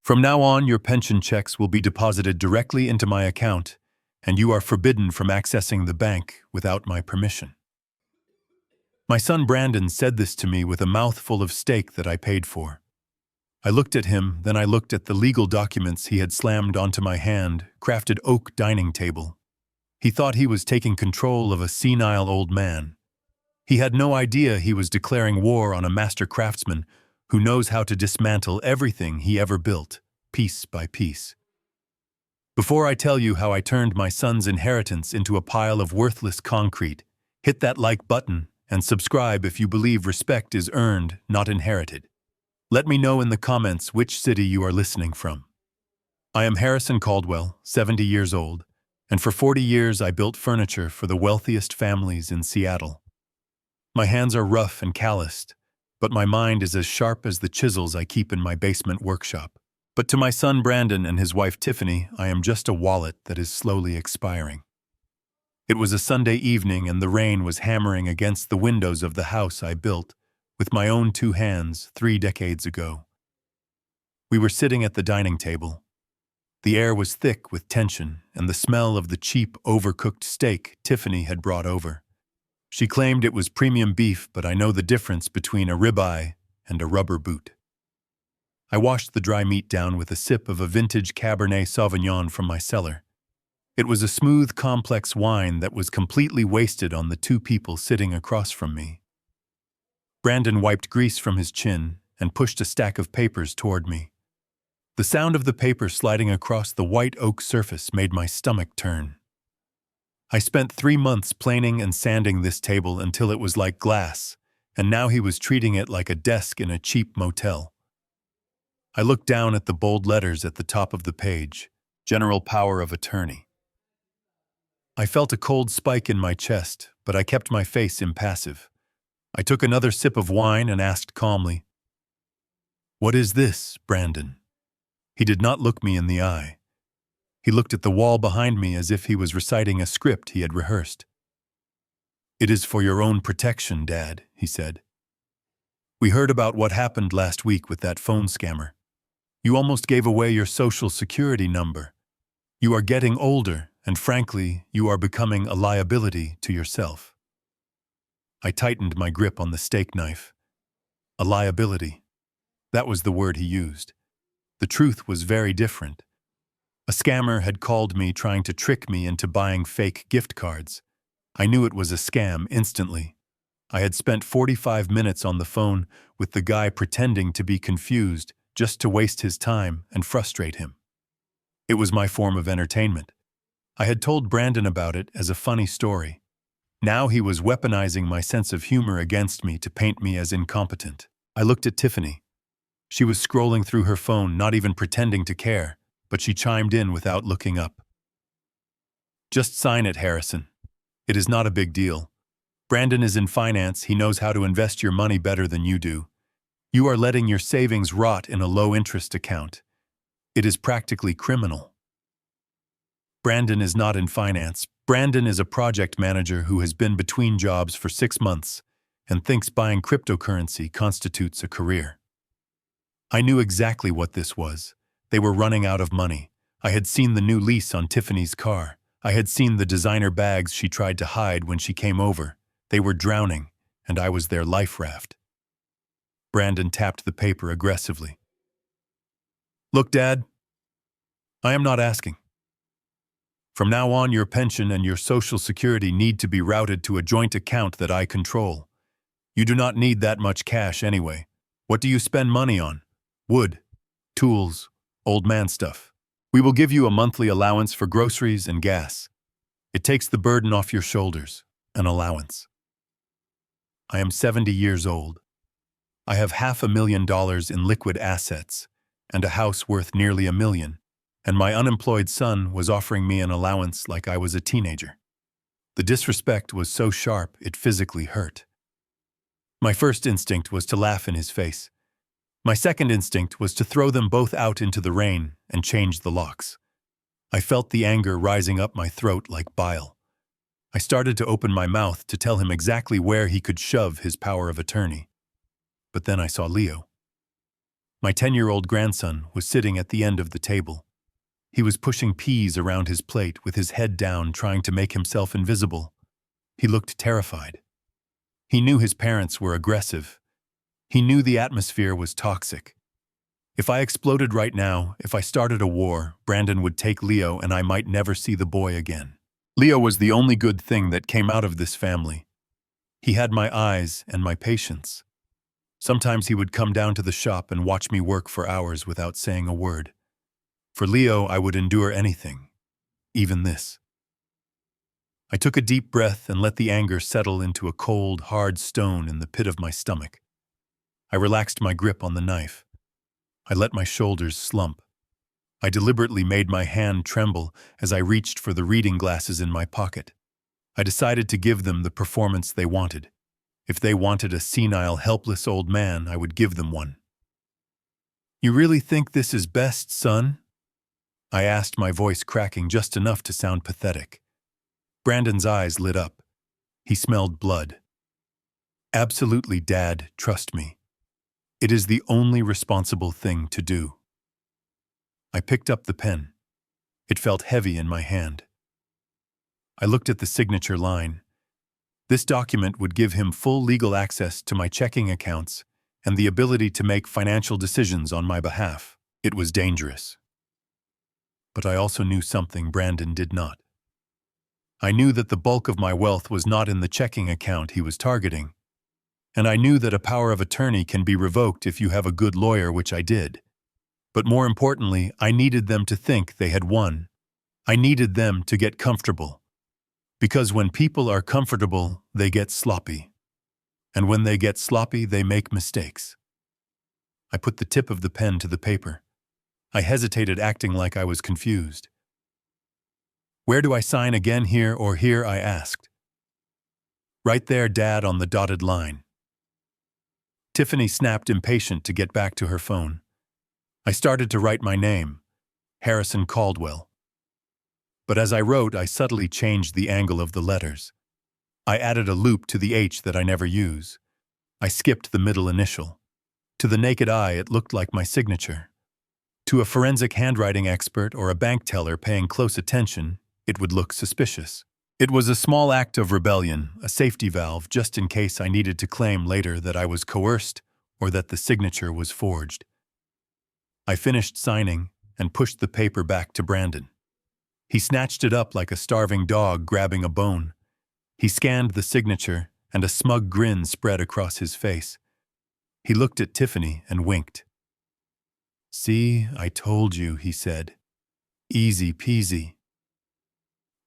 From now on, your pension checks will be deposited directly into my account, and you are forbidden from accessing the bank without my permission. My son Brandon said this to me with a mouthful of steak that I paid for. I looked at him, then I looked at the legal documents he had slammed onto my hand-crafted oak dining table. He thought he was taking control of a senile old man. He had no idea he was declaring war on a master craftsman who knows how to dismantle everything he ever built, piece by piece. Before I tell you how I turned my son's inheritance into a pile of worthless concrete, hit that like button and subscribe if you believe respect is earned, not inherited. Let me know in the comments which city you are listening from. I am Harrison Caldwell, 70 years old, and for 40 years I built furniture for the wealthiest families in Seattle. My hands are rough and calloused, but my mind is as sharp as the chisels I keep in my basement workshop. But to my son Brandon and his wife Tiffany, I am just a wallet that is slowly expiring. It was a Sunday evening and the rain was hammering against the windows of the house I built with my own 2 hands 3 decades ago. We were sitting at the dining table. The air was thick with tension and the smell of the cheap, overcooked steak Tiffany had brought over. She claimed it was premium beef, but I know the difference between a ribeye and a rubber boot. I washed the dry meat down with a sip of a vintage Cabernet Sauvignon from my cellar. It was a smooth, complex wine that was completely wasted on the 2 people sitting across from me. Brandon wiped grease from his chin and pushed a stack of papers toward me. The sound of the paper sliding across the white oak surface made my stomach turn. I spent 3 months planing and sanding this table until it was like glass, and now he was treating it like a desk in a cheap motel. I looked down at the bold letters at the top of the page, General Power of Attorney. I felt a cold spike in my chest, but I kept my face impassive. I took another sip of wine and asked calmly, "What is this, Brandon?" He did not look me in the eye. He looked at the wall behind me as if he was reciting a script he had rehearsed. "It is for your own protection, Dad," he said. "We heard about what happened last week with that phone scammer. You almost gave away your Social Security number. You are getting older, and frankly, you are becoming a liability to yourself." I tightened my grip on the steak knife. A liability. That was the word he used. The truth was very different. A scammer had called me trying to trick me into buying fake gift cards. I knew it was a scam instantly. I had spent 45 minutes on the phone with the guy pretending to be confused just to waste his time and frustrate him. It was my form of entertainment. I had told Brandon about it as a funny story. Now he was weaponizing my sense of humor against me to paint me as incompetent. I looked at Tiffany. She was scrolling through her phone, not even pretending to care, but she chimed in without looking up. "Just sign it, Harrison. It is not a big deal. Brandon is in finance, he knows how to invest your money better than you do. You are letting your savings rot in a low-interest account. It is practically criminal." Brandon is not in finance. Brandon is a project manager who has been between jobs for 6 months and thinks buying cryptocurrency constitutes a career. I knew exactly what this was. They were running out of money. I had seen the new lease on Tiffany's car. I had seen the designer bags she tried to hide when she came over. They were drowning, and I was their life raft. Brandon tapped the paper aggressively. "Look, Dad, I am not asking. From now on, your pension and your Social Security need to be routed to a joint account that I control. You do not need that much cash anyway. What do you spend money on? Wood, tools, old man stuff. We will give you a monthly allowance for groceries and gas. It takes the burden off your shoulders, an allowance. I am 70 years old. I have $500,000 in liquid assets and a house worth nearly $1 million. And my unemployed son was offering me an allowance like I was a teenager. The disrespect was so sharp it physically hurt. My first instinct was to laugh in his face. My second instinct was to throw them both out into the rain and change the locks. I felt the anger rising up my throat like bile. I started to open my mouth to tell him exactly where he could shove his power of attorney. But then I saw Leo. My 10-year-old grandson was sitting at the end of the table. He was pushing peas around his plate with his head down, trying to make himself invisible. He looked terrified. He knew his parents were aggressive. He knew the atmosphere was toxic. If I exploded right now, if I started a war, Brandon would take Leo and I might never see the boy again. Leo was the only good thing that came out of this family. He had my eyes and my patience. Sometimes he would come down to the shop and watch me work for hours without saying a word. For Leo, I would endure anything, even this. I took a deep breath and let the anger settle into a cold, hard stone in the pit of my stomach. I relaxed my grip on the knife. I let my shoulders slump. I deliberately made my hand tremble as I reached for the reading glasses in my pocket. I decided to give them the performance they wanted. If they wanted a senile, helpless old man, I would give them one. "You really think this is best, son?" I asked, my voice cracking just enough to sound pathetic. Brandon's eyes lit up. He smelled blood. "Absolutely, Dad, trust me. It is the only responsible thing to do." I picked up the pen. It felt heavy in my hand. I looked at the signature line. This document would give him full legal access to my checking accounts and the ability to make financial decisions on my behalf. It was dangerous. But I also knew something Brandon did not. I knew that the bulk of my wealth was not in the checking account he was targeting. And I knew that a power of attorney can be revoked if you have a good lawyer, which I did. But more importantly, I needed them to think they had won. I needed them to get comfortable. Because when people are comfortable, they get sloppy. And when they get sloppy, they make mistakes. I put the tip of the pen to the paper. I hesitated, acting like I was confused. "Where do I sign again, here or here?" I asked. "Right there, Dad, on the dotted line." Tiffany snapped, impatient to get back to her phone. I started to write my name, Harrison Caldwell. But as I wrote, I subtly changed the angle of the letters. I added a loop to the H that I never use. I skipped the middle initial. To the naked eye, it looked like my signature. To a forensic handwriting expert or a bank teller paying close attention, it would look suspicious. It was a small act of rebellion, a safety valve, just in case I needed to claim later that I was coerced or that the signature was forged. I finished signing and pushed the paper back to Brandon. He snatched it up like a starving dog grabbing a bone. He scanned the signature, and a smug grin spread across his face. He looked at Tiffany and winked. "See, I told you," he said. "Easy peasy."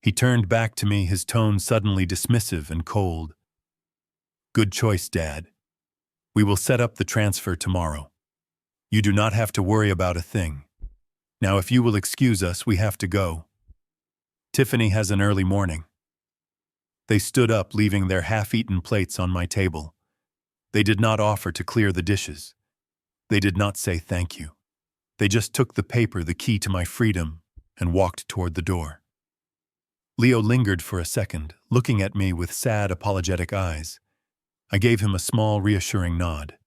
He turned back to me, his tone suddenly dismissive and cold. "Good choice, Dad. We will set up the transfer tomorrow. You do not have to worry about a thing. Now, if you will excuse us, we have to go. Tiffany has an early morning." They stood up, leaving their half-eaten plates on my table. They did not offer to clear the dishes. They did not say thank you. They just took the paper, the key to my freedom, and walked toward the door. Leo lingered for a second, looking at me with sad, apologetic eyes. I gave him a small, reassuring nod.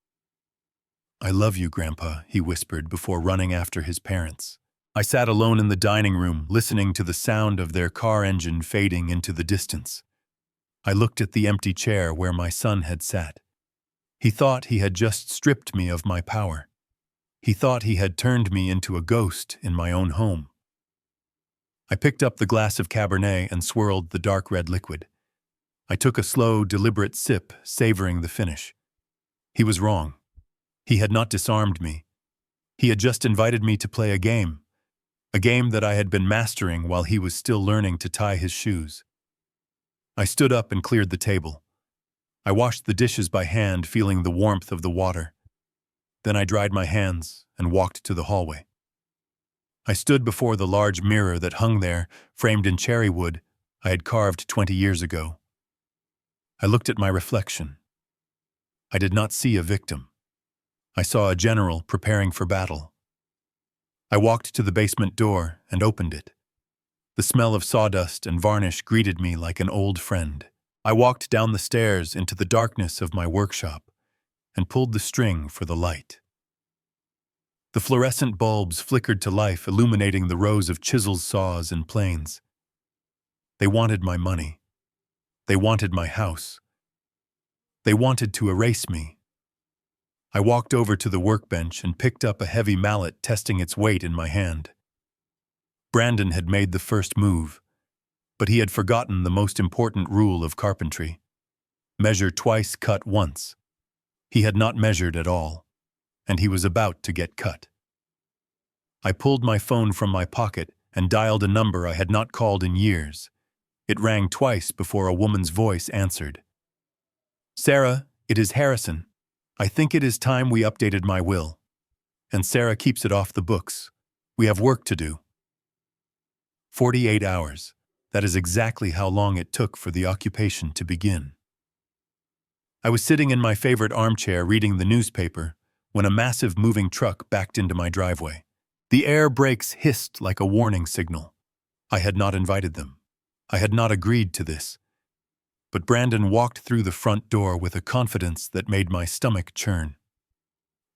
"I love you, Grandpa," he whispered before running after his parents. I sat alone in the dining room, listening to the sound of their car engine fading into the distance. I looked at the empty chair where my son had sat. He thought he had just stripped me of my power. He thought he had turned me into a ghost in my own home. I picked up the glass of Cabernet and swirled the dark red liquid. I took a slow, deliberate sip, savoring the finish. He was wrong. He had not disarmed me. He had just invited me to play a game that I had been mastering while he was still learning to tie his shoes. I stood up and cleared the table. I washed the dishes by hand, feeling the warmth of the water. Then I dried my hands and walked to the hallway. I stood before the large mirror that hung there, framed in cherry wood I had carved 20 years ago. I looked at my reflection. I did not see a victim. I saw a general preparing for battle. I walked to the basement door and opened it. The smell of sawdust and varnish greeted me like an old friend. I walked down the stairs into the darkness of my workshop and pulled the string for the light. The fluorescent bulbs flickered to life, illuminating the rows of chisels, saws, and planes. They wanted my money. They wanted my house. They wanted to erase me. I walked over to the workbench and picked up a heavy mallet, testing its weight in my hand. Brandon had made the first move, but he had forgotten the most important rule of carpentry. Measure twice, cut once. He had not measured at all, and he was about to get cut. I pulled my phone from my pocket and dialed a number I had not called in years. It rang twice before a woman's voice answered. "Sarah, it is Harrison. I think it is time we updated my will. And Sarah keeps it off the books. We have work to do." 48 hours. That is exactly how long it took for the occupation to begin. I was sitting in my favorite armchair reading the newspaper when a massive moving truck backed into my driveway. The air brakes hissed like a warning signal. I had not invited them. I had not agreed to this. But Brandon walked through the front door with a confidence that made my stomach churn.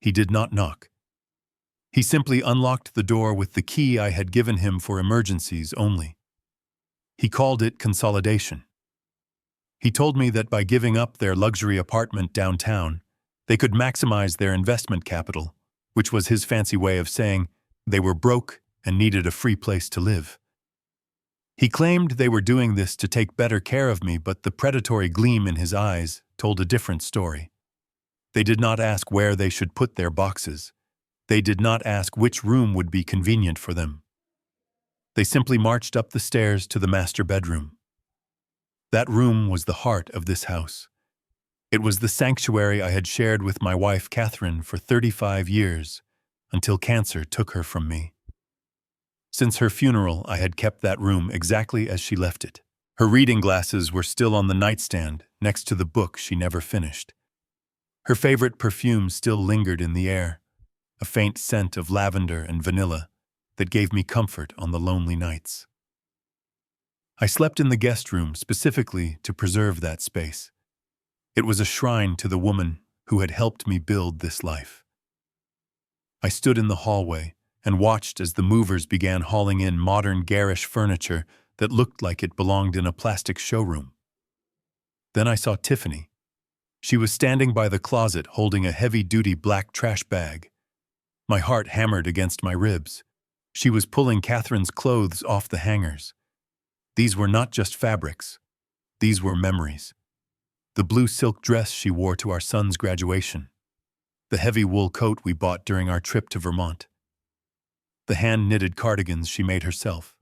He did not knock. He simply unlocked the door with the key I had given him for emergencies only. He called it consolidation. He told me that by giving up their luxury apartment downtown, they could maximize their investment capital, which was his fancy way of saying they were broke and needed a free place to live. He claimed they were doing this to take better care of me, but the predatory gleam in his eyes told a different story. They did not ask where they should put their boxes. They did not ask which room would be convenient for them. They simply marched up the stairs to the master bedroom. That room was the heart of this house. It was the sanctuary I had shared with my wife, Catherine, for 35 years, until cancer took her from me. Since her funeral, I had kept that room exactly as she left it. Her reading glasses were still on the nightstand, next to the book she never finished. Her favorite perfume still lingered in the air, a faint scent of lavender and vanilla that gave me comfort on the lonely nights. I slept in the guest room specifically to preserve that space. It was a shrine to the woman who had helped me build this life. I stood in the hallway and watched as the movers began hauling in modern garish furniture that looked like it belonged in a plastic showroom. Then I saw Tiffany. She was standing by the closet holding a heavy-duty black trash bag. My heart hammered against my ribs. She was pulling Catherine's clothes off the hangers. These were not just fabrics. These were memories. The blue silk dress she wore to our son's graduation. The heavy wool coat we bought during our trip to Vermont. The hand-knitted cardigans she made herself.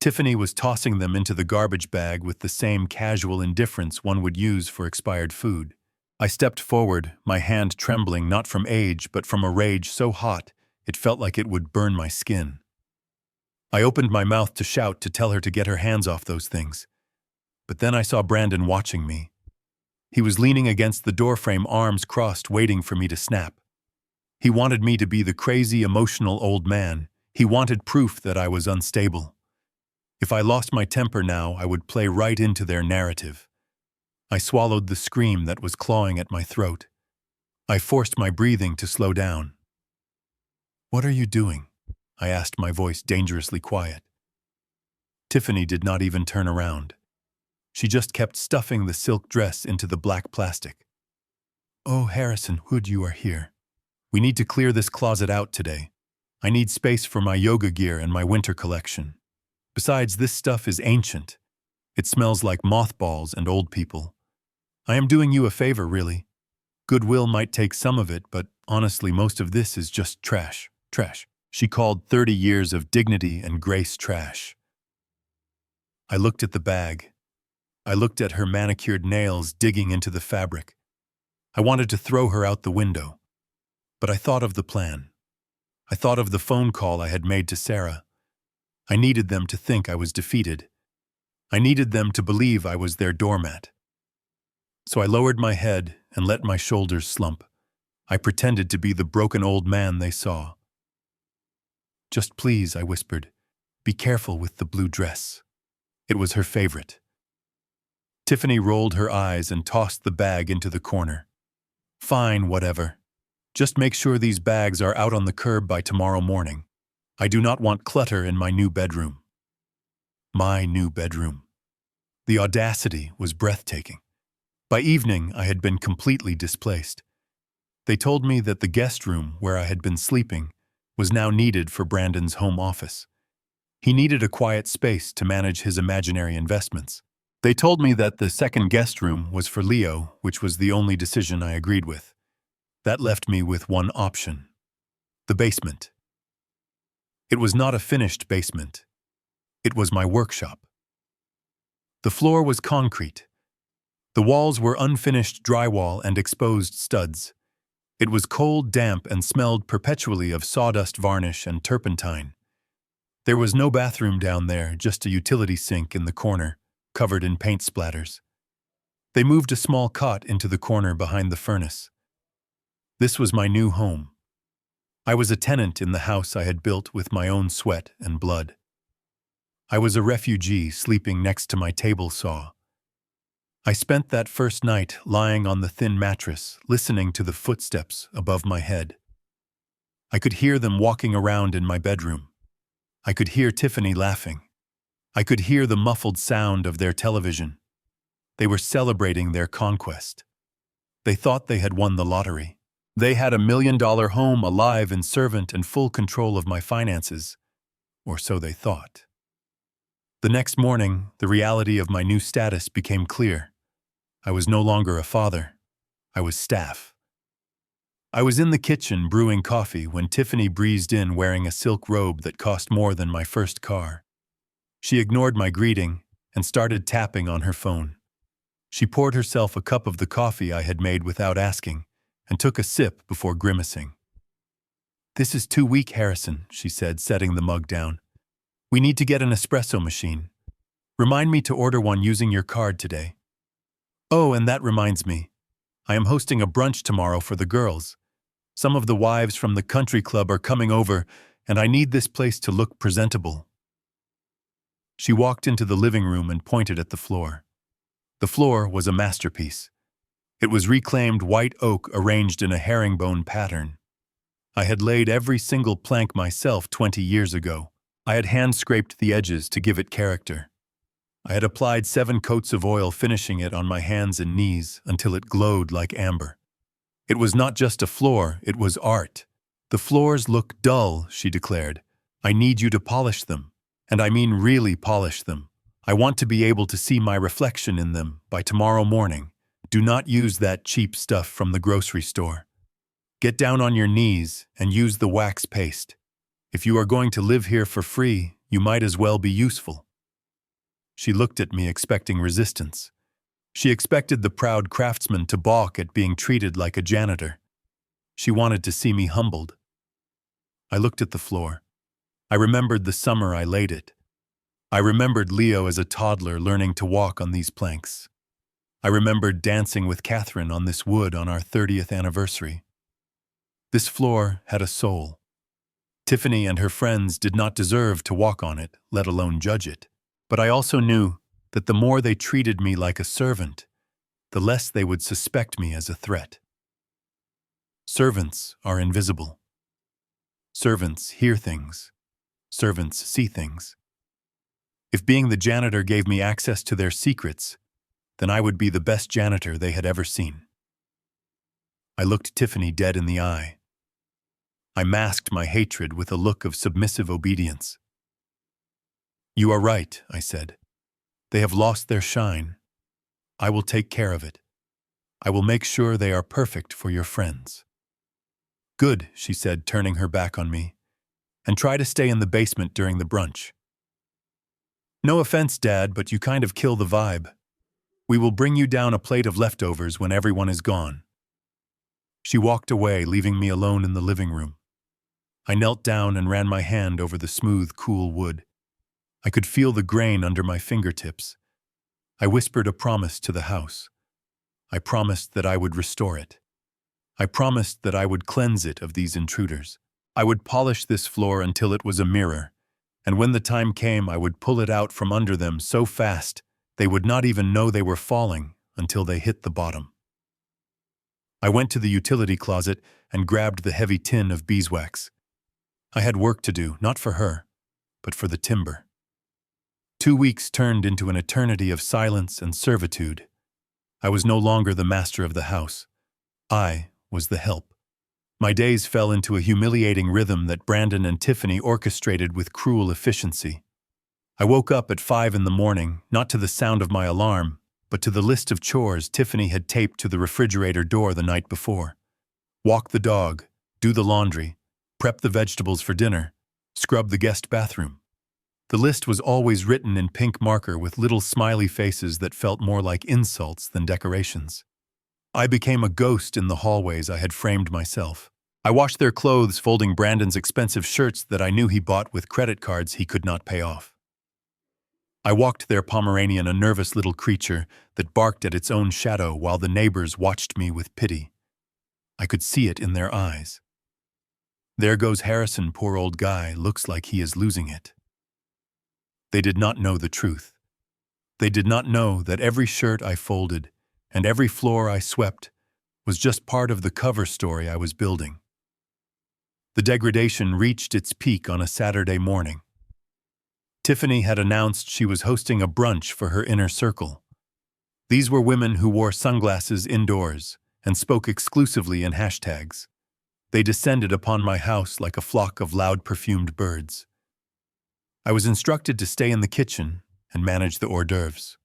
Tiffany was tossing them into the garbage bag with the same casual indifference one would use for expired food. I stepped forward, my hand trembling not from age but from a rage so hot it felt like it would burn my skin. I opened my mouth to shout to tell her to get her hands off those things. But then I saw Brandon watching me. He was leaning against the doorframe, arms crossed, waiting for me to snap. He wanted me to be the crazy, emotional old man. He wanted proof that I was unstable. If I lost my temper now, I would play right into their narrative. I swallowed the scream that was clawing at my throat. I forced my breathing to slow down. "What are you doing?" I asked, my voice dangerously quiet. Tiffany did not even turn around. She just kept stuffing the silk dress into the black plastic. "Oh, Harrison, Hood, you are here. We need to clear this closet out today. I need space for my yoga gear and my winter collection. Besides, this stuff is ancient. It smells like mothballs and old people. I am doing you a favor, really. Goodwill might take some of it, but honestly, most of this is just trash. Trash." She called 30 years of dignity and grace trash. I looked at the bag. I looked at her manicured nails digging into the fabric. I wanted to throw her out the window. But I thought of the plan. I thought of the phone call I had made to Sarah. I needed them to think I was defeated. I needed them to believe I was their doormat. So I lowered my head and let my shoulders slump. I pretended to be the broken old man they saw. "Just please," I whispered, "be careful with the blue dress." It was her favorite. Tiffany rolled her eyes and tossed the bag into the corner. "Fine, whatever. Just make sure these bags are out on the curb by tomorrow morning. I do not want clutter in my new bedroom. My new bedroom. The audacity was breathtaking. By evening, I had been completely displaced. They told me that the guest room where I had been sleeping was now needed for Brandon's home office. He needed a quiet space to manage his imaginary investments. They told me that the second guest room was for Leo, which was the only decision I agreed with. That left me with one option: the basement. It was not a finished basement. It was my workshop. The floor was concrete. The walls were unfinished drywall and exposed studs. It was cold, damp, and smelled perpetually of sawdust varnish and turpentine. There was no bathroom down there, just a utility sink in the corner, covered in paint splatters. They moved a small cot into the corner behind the furnace. This was my new home. I was a tenant in the house I had built with my own sweat and blood. I was a refugee sleeping next to my table saw. I spent that first night lying on the thin mattress, listening to the footsteps above my head. I could hear them walking around in my bedroom. I could hear Tiffany laughing. I could hear the muffled sound of their television. They were celebrating their conquest. They thought they had won the lottery. They had $1 million home alive in servant and full control of my finances, or so they thought. The next morning, the reality of my new status became clear. I was no longer a father. I was staff. I was in the kitchen brewing coffee when Tiffany breezed in wearing a silk robe that cost more than my first car. She ignored my greeting and started tapping on her phone. She poured herself a cup of the coffee I had made without asking and took a sip before grimacing. "This is too weak, Harrison," she said, setting the mug down. "We need to get an espresso machine. Remind me to order one using your card today. Oh, and that reminds me. I am hosting a brunch tomorrow for the girls. Some of the wives from the country club are coming over, and I need this place to look presentable." She walked into the living room and pointed at the floor. The floor was a masterpiece. It was reclaimed white oak arranged in a herringbone pattern. I had laid every single plank myself 20 years ago. I had hand-scraped the edges to give it character. I had applied 7 coats of oil, finishing it on my hands and knees until it glowed like amber. It was not just a floor, it was art. "The floors look dull," she declared. "I need you to polish them. And I mean really polish them. I want to be able to see my reflection in them by tomorrow morning. Do not use that cheap stuff from the grocery store. Get down on your knees and use the wax paste. If you are going to live here for free, you might as well be useful." She looked at me expecting resistance. She expected the proud craftsman to balk at being treated like a janitor. She wanted to see me humbled. I looked at the floor. I remembered the summer I laid it. I remembered Leo as a toddler learning to walk on these planks. I remembered dancing with Catherine on this wood on our 30th anniversary. This floor had a soul. Tiffany and her friends did not deserve to walk on it, let alone judge it. But I also knew that the more they treated me like a servant, the less they would suspect me as a threat. Servants are invisible. Servants hear things. Servants see things. If being the janitor gave me access to their secrets, then I would be the best janitor they had ever seen. I looked Tiffany dead in the eye. I masked my hatred with a look of submissive obedience. "You are right," I said. "They have lost their shine. I will take care of it. I will make sure they are perfect for your friends." "Good," she said, turning her back on me. "And try to stay in the basement during the brunch." "No offense, Dad, but you kind of kill the vibe. We will bring you down a plate of leftovers when everyone is gone." She walked away, leaving me alone in the living room. I knelt down and ran my hand over the smooth, cool wood. I could feel the grain under my fingertips. I whispered a promise to the house. I promised that I would restore it. I promised that I would cleanse it of these intruders. I would polish this floor until it was a mirror, and when the time came, I would pull it out from under them so fast they would not even know they were falling until they hit the bottom. I went to the utility closet, and grabbed the heavy tin of beeswax. I had work to do, not for her, but for the timber. 2 weeks turned into an eternity of silence and servitude. I was no longer the master of the house. I was the help. My days fell into a humiliating rhythm that Brandon and Tiffany orchestrated with cruel efficiency. I woke up at 5 in the morning, not to the sound of my alarm, but to the list of chores Tiffany had taped to the refrigerator door the night before. Walk the dog, do the laundry, prep the vegetables for dinner, scrub the guest bathroom. The list was always written in pink marker with little smiley faces that felt more like insults than decorations. I became a ghost in the hallways I had framed myself. I washed their clothes, folding Brandon's expensive shirts that I knew he bought with credit cards he could not pay off. I walked their Pomeranian, a nervous little creature that barked at its own shadow while the neighbors watched me with pity. I could see it in their eyes. There goes Harrison, poor old guy, looks like he is losing it. They did not know the truth. They did not know that every shirt I folded and every floor I swept was just part of the cover story I was building. The degradation reached its peak on a Saturday morning. Tiffany had announced she was hosting a brunch for her inner circle. These were women who wore sunglasses indoors and spoke exclusively in hashtags. They descended upon my house like a flock of loud perfumed birds. I was instructed to stay in the kitchen and manage the hors d'oeuvres.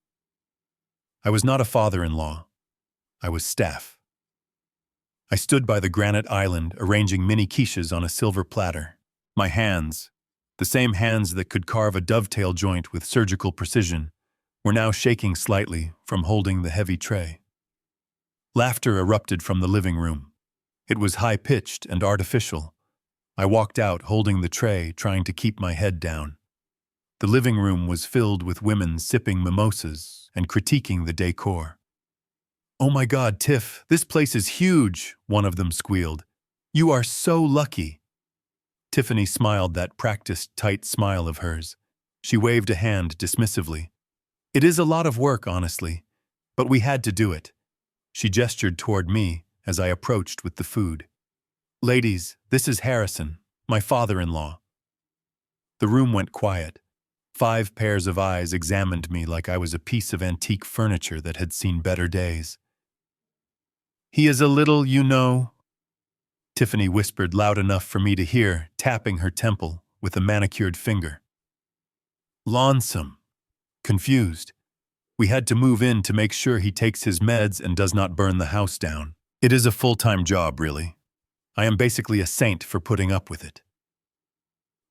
I was not a father-in-law. I was staff. I stood by the granite island arranging mini quiches on a silver platter. My hands, the same hands that could carve a dovetail joint with surgical precision, were now shaking slightly from holding the heavy tray. Laughter erupted from the living room. It was high-pitched and artificial. I walked out holding the tray, trying to keep my head down. The living room was filled with women sipping mimosas and critiquing the decor. "Oh my God, Tiff, this place is huge," one of them squealed. "You are so lucky." Tiffany smiled that practiced, tight smile of hers. She waved a hand dismissively. "It is a lot of work, honestly, but we had to do it." She gestured toward me as I approached with the food. "Ladies, this is Harrison, my father-in-law." The room went quiet. 5 pairs of eyes examined me like I was a piece of antique furniture that had seen better days. "He is a little, you know," Tiffany whispered loud enough for me to hear, tapping her temple with a manicured finger. "Lonesome." Confused. "We had to move in to make sure he takes his meds and does not burn the house down. It is a full-time job, really. I am basically a saint for putting up with it."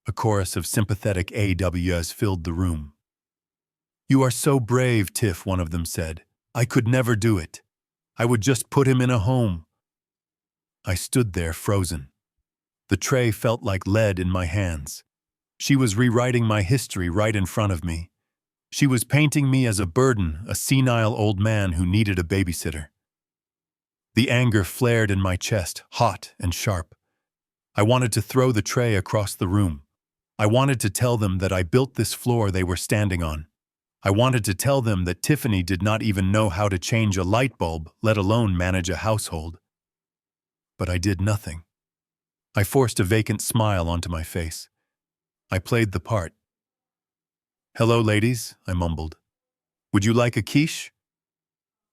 A chorus of sympathetic AWs filled the room. "You are so brave, Tiff," one of them said. "I could never do it. I would just put him in a home." I stood there frozen. The tray felt like lead in my hands. She was rewriting my history right in front of me. She was painting me as a burden, a senile old man who needed a babysitter. The anger flared in my chest, hot and sharp. I wanted to throw the tray across the room. I wanted to tell them that I built this floor they were standing on. I wanted to tell them that Tiffany did not even know how to change a light bulb, let alone manage a household. But I did nothing. I forced a vacant smile onto my face. I played the part. "Hello, ladies," I mumbled. "Would you like a quiche?"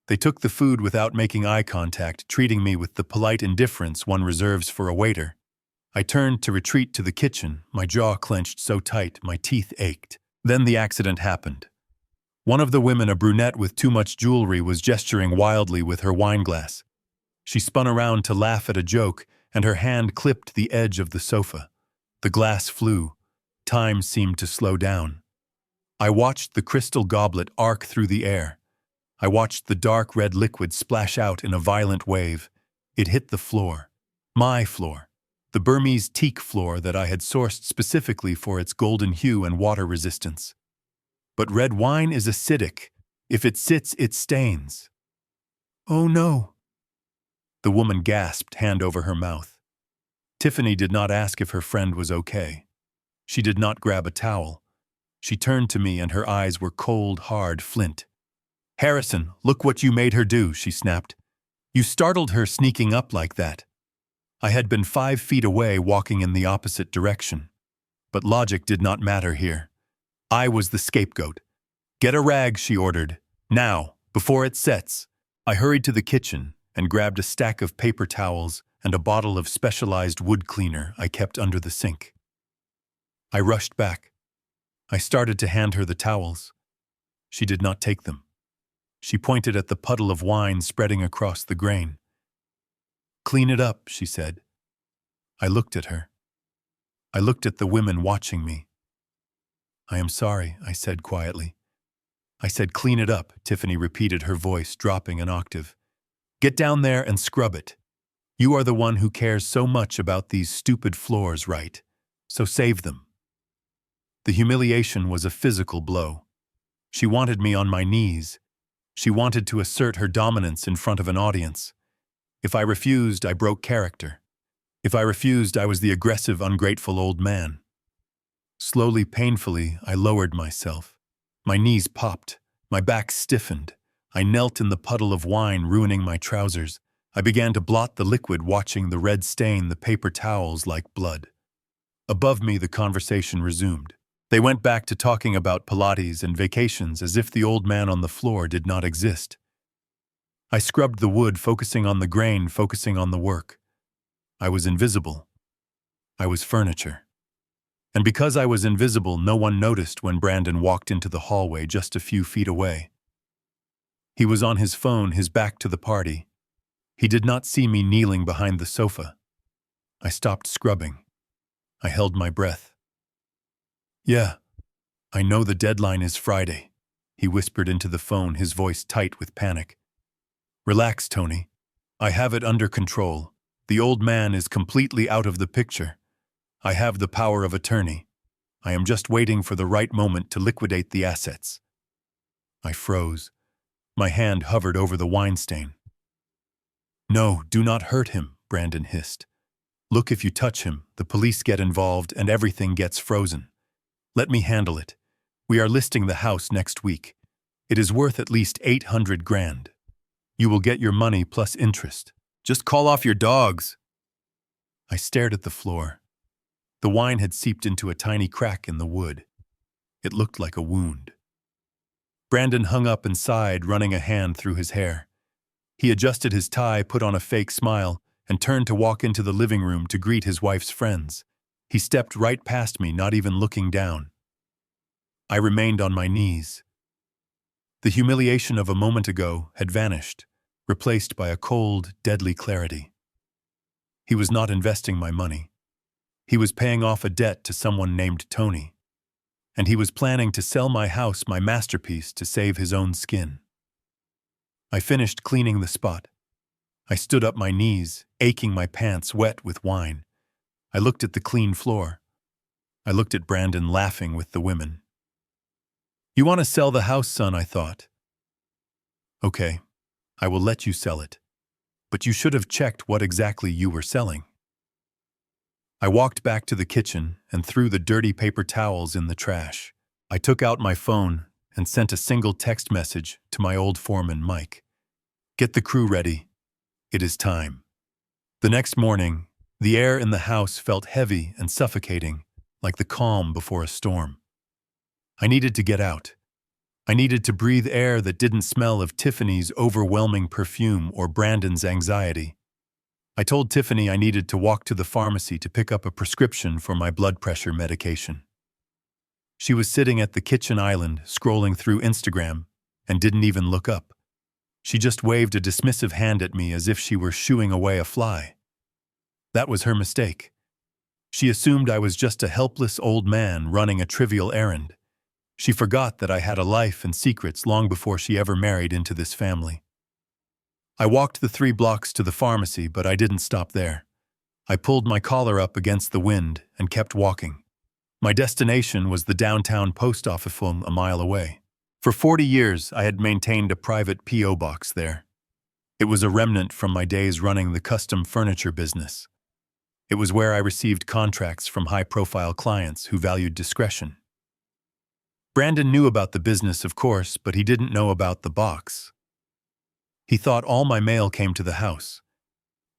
They took the food without making eye contact, treating me with the polite indifference one reserves for a waiter. I turned to retreat to the kitchen, my jaw clenched so tight my teeth ached. Then the accident happened. One of the women, a brunette with too much jewelry, was gesturing wildly with her wineglass. She spun around to laugh at a joke, and her hand clipped the edge of the sofa. The glass flew. Time seemed to slow down. I watched the crystal goblet arc through the air. I watched the dark red liquid splash out in a violent wave. It hit the floor. My floor. The Burmese teak floor that I had sourced specifically for its golden hue and water resistance. But red wine is acidic. If it sits, it stains. "Oh no." The woman gasped, hand over her mouth. Tiffany did not ask if her friend was okay. She did not grab a towel. She turned to me and her eyes were cold, hard flint. "Harrison, look what you made her do," she snapped. "You startled her sneaking up like that." I had been 5 feet away walking in the opposite direction. But logic did not matter here. I was the scapegoat. "Get a rag," she ordered. "Now, before it sets." I hurried to the kitchen and grabbed a stack of paper towels and a bottle of specialized wood cleaner I kept under the sink. I rushed back. I started to hand her the towels. She did not take them. She pointed at the puddle of wine spreading across the grain. "Clean it up," she said. I looked at her. I looked at the women watching me. "I am sorry," I said quietly. "I said clean it up," Tiffany repeated, her voice dropping an octave. "Get down there and scrub it. You are the one who cares so much about these stupid floors, right? So save them." The humiliation was a physical blow. She wanted me on my knees. She wanted to assert her dominance in front of an audience. If I refused, I broke character. If I refused, I was the aggressive, ungrateful old man. Slowly, painfully, I lowered myself. My knees popped. My back stiffened. I knelt in the puddle of wine, ruining my trousers. I began to blot the liquid, watching the red stain the paper towels like blood. Above me, the conversation resumed. They went back to talking about Pilates and vacations as if the old man on the floor did not exist. I scrubbed the wood, focusing on the grain, focusing on the work. I was invisible. I was furniture. And because I was invisible, no one noticed when Brandon walked into the hallway just a few feet away. He was on his phone, his back to the party. He did not see me kneeling behind the sofa. I stopped scrubbing. I held my breath. "Yeah, I know the deadline is Friday," he whispered into the phone, his voice tight with panic. "Relax, Tony. I have it under control. The old man is completely out of the picture. I have the power of attorney. I am just waiting for the right moment to liquidate the assets." I froze. My hand hovered over the wine stain. "No, do not hurt him," Brandon hissed. "Look, if you touch him, the police get involved and everything gets frozen. Let me handle it. We are listing the house next week. It is worth at least 800 grand. You will get your money plus interest. Just call off your dogs." I stared at the floor. The wine had seeped into a tiny crack in the wood. It looked like a wound. Brandon hung up and sighed, running a hand through his hair. He adjusted his tie, put on a fake smile, and turned to walk into the living room to greet his wife's friends. He stepped right past me, not even looking down. I remained on my knees. The humiliation of a moment ago had vanished, replaced by a cold, deadly clarity. He was not investing my money. He was paying off a debt to someone named Tony. And he was planning to sell my house, my masterpiece, to save his own skin. I finished cleaning the spot. I stood up, my knees, aching, my pants wet with wine. I looked at the clean floor. I looked at Brandon laughing with the women. "You want to sell the house, son?" I thought. "Okay, I will let you sell it. But you should have checked what exactly you were selling." I walked back to the kitchen and threw the dirty paper towels in the trash. I took out my phone and sent a single text message to my old foreman, Mike. "Get the crew ready. It is time." The next morning, the air in the house felt heavy and suffocating, like the calm before a storm. I needed to get out. I needed to breathe air that didn't smell of Tiffany's overwhelming perfume or Brandon's anxiety. I told Tiffany I needed to walk to the pharmacy to pick up a prescription for my blood pressure medication. She was sitting at the kitchen island, scrolling through Instagram, and didn't even look up. She just waved a dismissive hand at me as if she were shooing away a fly. That was her mistake. She assumed I was just a helpless old man running a trivial errand. She forgot that I had a life and secrets long before she ever married into this family. I walked the 3 blocks to the pharmacy, but I didn't stop there. I pulled my collar up against the wind and kept walking. My destination was the downtown post office a mile away. For 40 years, I had maintained a private P.O. box there. It was a remnant from my days running the custom furniture business. It was where I received contracts from high-profile clients who valued discretion. Brandon knew about the business, of course, but he didn't know about the box. He thought all my mail came to the house.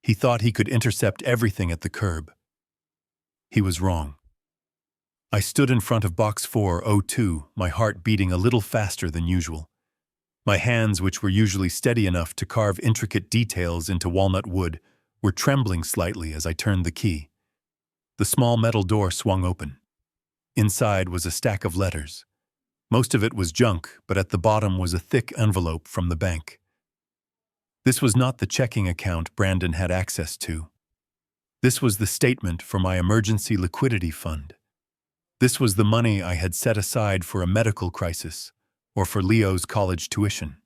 He thought he could intercept everything at the curb. He was wrong. I stood in front of box 402, my heart beating a little faster than usual. My hands, which were usually steady enough to carve intricate details into walnut wood, were trembling slightly as I turned the key. The small metal door swung open. Inside was a stack of letters. Most of it was junk, but at the bottom was a thick envelope from the bank. This was not the checking account Brandon had access to. This was the statement for my emergency liquidity fund. This was the money I had set aside for a medical crisis or for Leo's college tuition.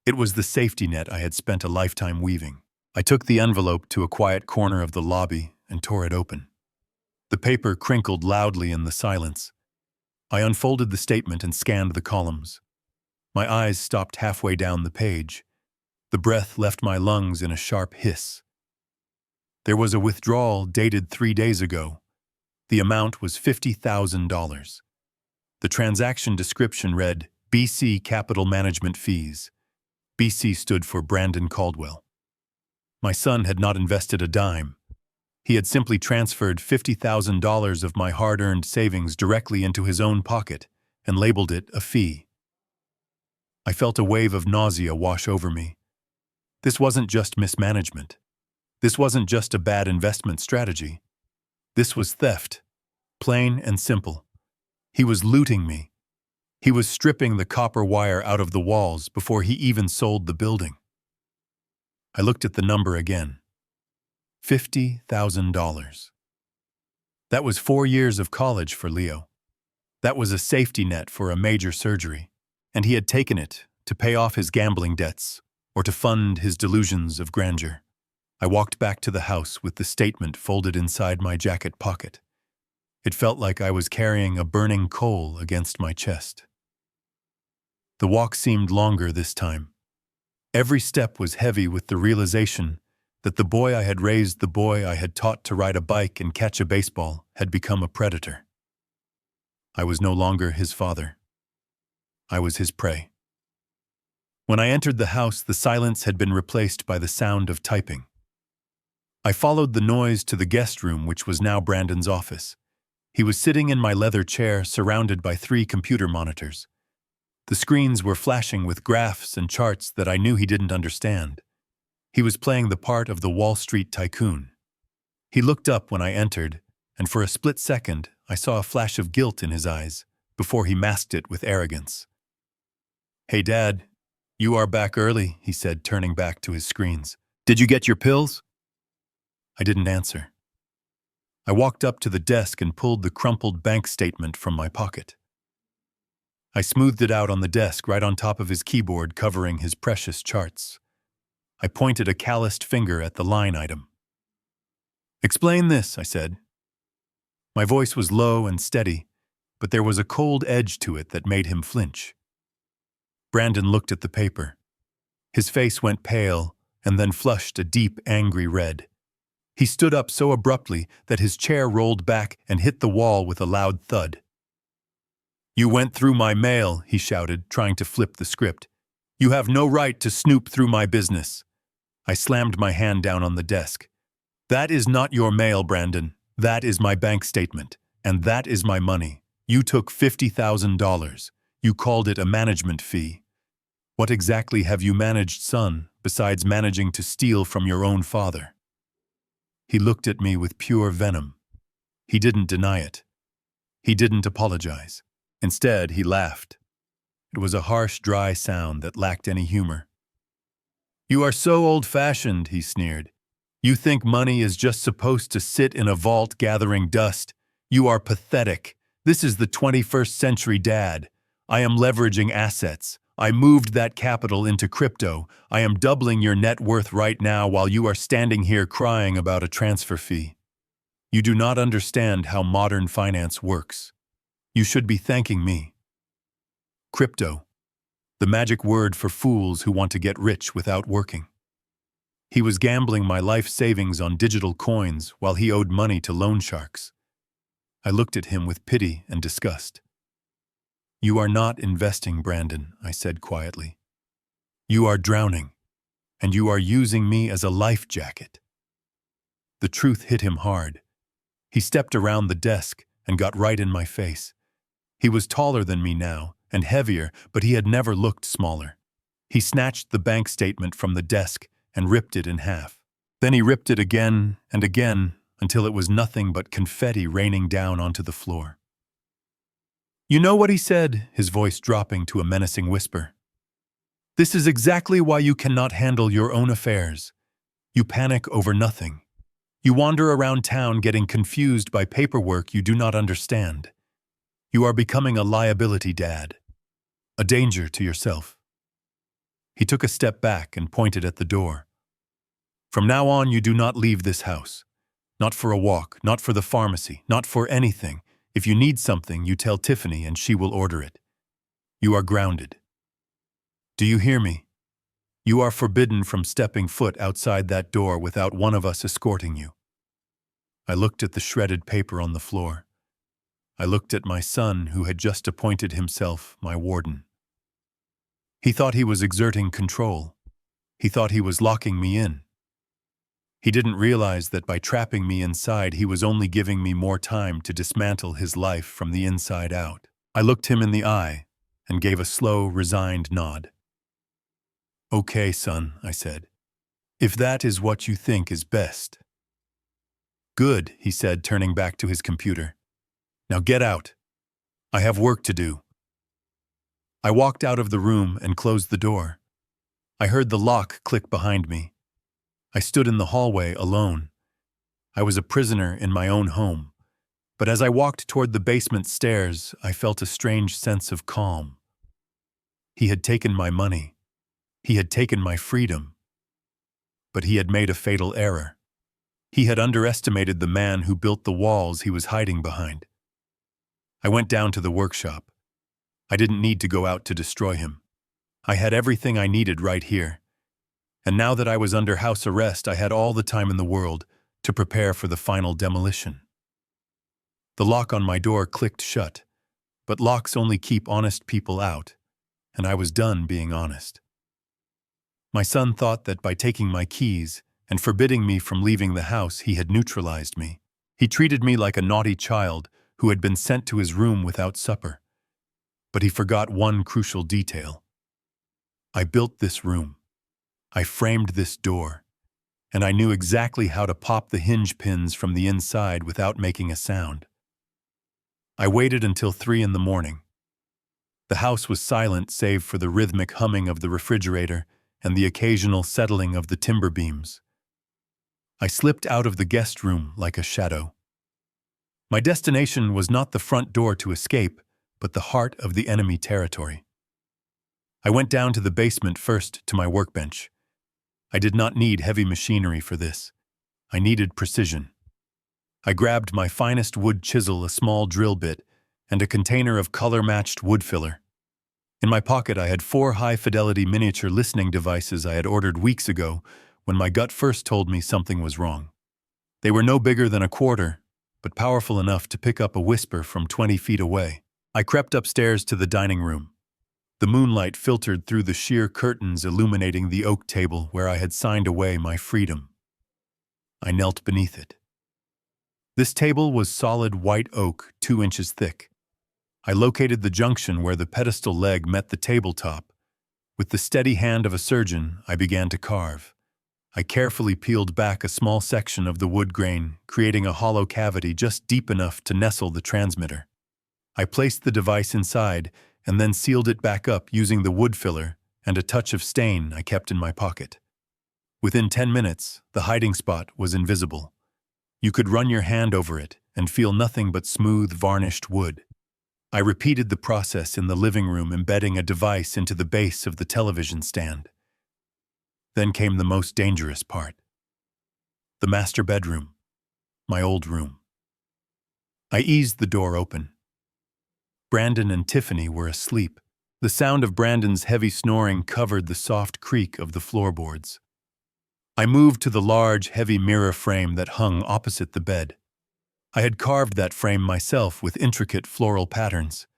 It was the safety net I had spent a lifetime weaving. I took the envelope to a quiet corner of the lobby and tore it open. The paper crinkled loudly in the silence. I unfolded the statement and scanned the columns. My eyes stopped halfway down the page. The breath left my lungs in a sharp hiss. There was a withdrawal dated 3 days ago. The amount was $50,000. The transaction description read, BC Capital Management Fees. BC stood for Brandon Caldwell. My son had not invested a dime. He had simply transferred $50,000 of my hard-earned savings directly into his own pocket and labeled it a fee. I felt a wave of nausea wash over me. This wasn't just mismanagement. This wasn't just a bad investment strategy. This was theft, plain and simple. He was looting me. He was stripping the copper wire out of the walls before he even sold the building. I looked at the number again. $50,000. That was 4 years of college for Leo. That was a safety net for a major surgery, and he had taken it to pay off his gambling debts or to fund his delusions of grandeur. I walked back to the house with the statement folded inside my jacket pocket. It felt like I was carrying a burning coal against my chest. The walk seemed longer this time. Every step was heavy with the realization that the boy I had raised, the boy I had taught to ride a bike and catch a baseball, had become a predator. I was no longer his father. I was his prey. When I entered the house, the silence had been replaced by the sound of typing. I followed the noise to the guest room, which was now Brandon's office. He was sitting in my leather chair, surrounded by 3 computer monitors. The screens were flashing with graphs and charts that I knew he didn't understand. He was playing the part of the Wall Street tycoon. He looked up when I entered, and for a split second, I saw a flash of guilt in his eyes, before he masked it with arrogance. "Hey, Dad, you are back early," he said, turning back to his screens. "Did you get your pills?" I didn't answer. I walked up to the desk and pulled the crumpled bank statement from my pocket. I smoothed it out on the desk right on top of his keyboard, covering his precious charts. I pointed a calloused finger at the line item. "Explain this," I said. My voice was low and steady, but there was a cold edge to it that made him flinch. Brandon looked at the paper. His face went pale and then flushed a deep, angry red. He stood up so abruptly that his chair rolled back and hit the wall with a loud thud. "You went through my mail," he shouted, trying to flip the script. "You have no right to snoop through my business." I slammed my hand down on the desk. "That is not your mail, Brandon. That is my bank statement, and that is my money. You took $50,000. You called it a management fee. What exactly have you managed, son, besides managing to steal from your own father?" He looked at me with pure venom. He didn't deny it. He didn't apologize. Instead, he laughed. It was a harsh, dry sound that lacked any humor. "You are so old-fashioned," he sneered. "You think money is just supposed to sit in a vault gathering dust. You are pathetic. This is the 21st century, Dad. I am leveraging assets. I moved that capital into crypto. I am doubling your net worth right now while you are standing here crying about a transfer fee. You do not understand how modern finance works. You should be thanking me." Crypto, the magic word for fools who want to get rich without working. He was gambling my life savings on digital coins while he owed money to loan sharks. I looked at him with pity and disgust. "You are not investing, Brandon," I said quietly. "You are drowning, and you are using me as a life jacket." the truth hit him hard. He stepped around the desk and got right in my face. He was taller than me now, and heavier, but he had never looked smaller. He snatched the bank statement from the desk and ripped it in half. Then he ripped it again and again until it was nothing but confetti raining down onto the floor. "You know what he said," his voice dropping to a menacing whisper. "This is exactly why you cannot handle your own affairs. You panic over nothing. You wander around town getting confused by paperwork you do not understand. You are becoming a liability, Dad. A danger to yourself." He took a step back and pointed at the door. "From now on, you do not leave this house. Not for a walk, not for the pharmacy, not for anything. If you need something, you tell Tiffany and she will order it. You are grounded. Do you hear me? You are forbidden from stepping foot outside that door without one of us escorting you." I looked at the shredded paper on the floor. I looked at my son, who had just appointed himself my warden. He thought he was exerting control. He thought he was locking me in. He didn't realize that by trapping me inside, he was only giving me more time to dismantle his life from the inside out. I looked him in the eye and gave a slow, resigned nod. "Okay, son," I said, "if that is what you think is best." "Good," he said, turning back to his computer. "Now get out. I have work to do." I walked out of the room and closed the door. I heard the lock click behind me. I stood in the hallway alone. I was a prisoner in my own home. But as I walked toward the basement stairs, I felt a strange sense of calm. He had taken my money. He had taken my freedom. But he had made a fatal error. He had underestimated the man who built the walls he was hiding behind. I went down to the workshop. I didn't need to go out to destroy him. I had everything I needed right here. And now that I was under house arrest, I had all the time in the world to prepare for the final demolition. The lock on my door clicked shut, but locks only keep honest people out, and I was done being honest. My son thought that by taking my keys and forbidding me from leaving the house, he had neutralized me. He treated me like a naughty child who had been sent to his room without supper. But he forgot one crucial detail. I built this room. I framed this door, and I knew exactly how to pop the hinge pins from the inside without making a sound. I waited until 3 in the morning. The house was silent save for the rhythmic humming of the refrigerator and the occasional settling of the timber beams. I slipped out of the guest room like a shadow. My destination was not the front door to escape, but the heart of the enemy territory. I went down to the basement first to my workbench. I did not need heavy machinery for this. I needed precision. I grabbed my finest wood chisel, a small drill bit, and a container of color-matched wood filler. In my pocket, I had 4 high-fidelity miniature listening devices I had ordered weeks ago when my gut first told me something was wrong. They were no bigger than a quarter, but powerful enough to pick up a whisper from 20 feet away. I crept upstairs to the dining room. The moonlight filtered through the sheer curtains illuminating the oak table where I had signed away my freedom. I knelt beneath it. This table was solid white oak, 2 inches thick. I located the junction where the pedestal leg met the tabletop. With the steady hand of a surgeon, I began to carve. I carefully peeled back a small section of the wood grain, creating a hollow cavity just deep enough to nestle the transmitter. I placed the device inside and then sealed it back up using the wood filler and a touch of stain I kept in my pocket. Within 10 minutes, the hiding spot was invisible. You could run your hand over it and feel nothing but smooth, varnished wood. I repeated the process in the living room, embedding a device into the base of the television stand. Then came the most dangerous part. The master bedroom, my old room. I eased the door open. Brandon and Tiffany were asleep. The sound of Brandon's heavy snoring covered the soft creak of the floorboards. I moved to the large, heavy mirror frame that hung opposite the bed. I had carved that frame myself with intricate floral patterns.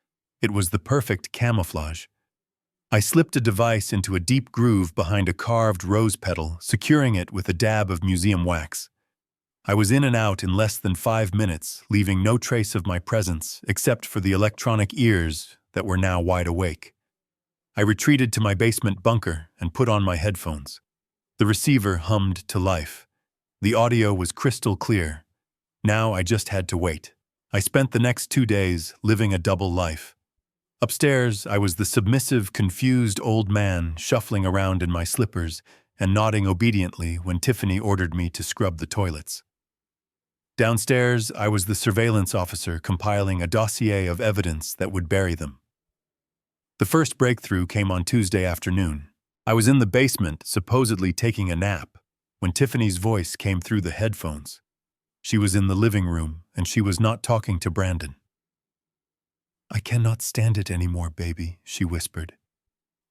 It was the perfect camouflage. I slipped a device into a deep groove behind a carved rose petal, securing it with a dab of museum wax. I was in and out in less than 5 minutes, leaving no trace of my presence except for the electronic ears that were now wide awake. I retreated to my basement bunker and put on my headphones. The receiver hummed to life. The audio was crystal clear. Now I just had to wait. I spent the next 2 days living a double life. Upstairs, I was the submissive, confused old man shuffling around in my slippers and nodding obediently when Tiffany ordered me to scrub the toilets. Downstairs, I was the surveillance officer compiling a dossier of evidence that would bury them. The first breakthrough came on Tuesday afternoon. I was in the basement, supposedly taking a nap, when Tiffany's voice came through the headphones. She was in the living room, and she was not talking to Brandon. "I cannot stand it anymore, baby," she whispered.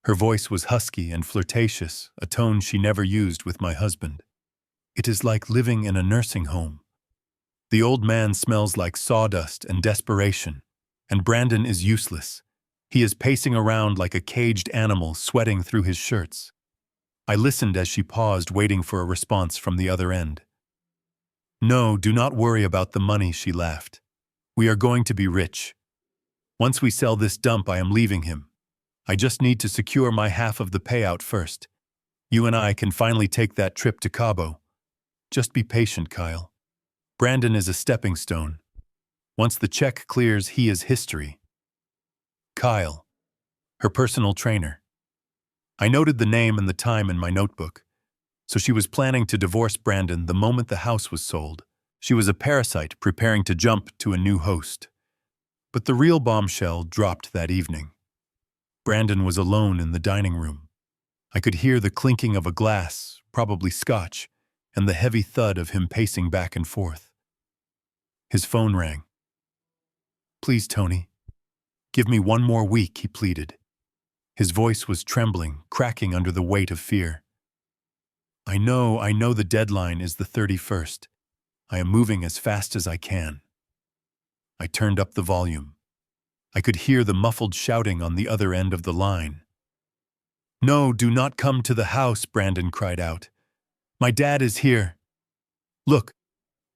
Her voice was husky and flirtatious, a tone she never used with my husband. "It is like living in a nursing home. The old man smells like sawdust and desperation, and Brandon is useless. He is pacing around like a caged animal, sweating through his shirts." I listened as she paused, waiting for a response from the other end. "No, do not worry about the money," she laughed. "We are going to be rich. Once we sell this dump, I am leaving him. I just need to secure my half of the payout first. You and I can finally take that trip to Cabo. Just be patient, Kyle. Brandon is a stepping stone. Once the check clears, he is history." Kyle, her personal trainer. I noted the name and the time in my notebook. So she was planning to divorce Brandon the moment the house was sold. She was a parasite preparing to jump to a new host. But the real bombshell dropped that evening. Brandon was alone in the dining room. I could hear the clinking of a glass, probably scotch, and the heavy thud of him pacing back and forth. His phone rang. "Please, Tony. Give me 1 more week," he pleaded. His voice was trembling, cracking under the weight of fear. I know the deadline is the 31st. I am moving as fast as I can." I turned up the volume. I could hear the muffled shouting on the other end of the line. "No, do not come to the house," Brandon cried out. "My dad is here. Look,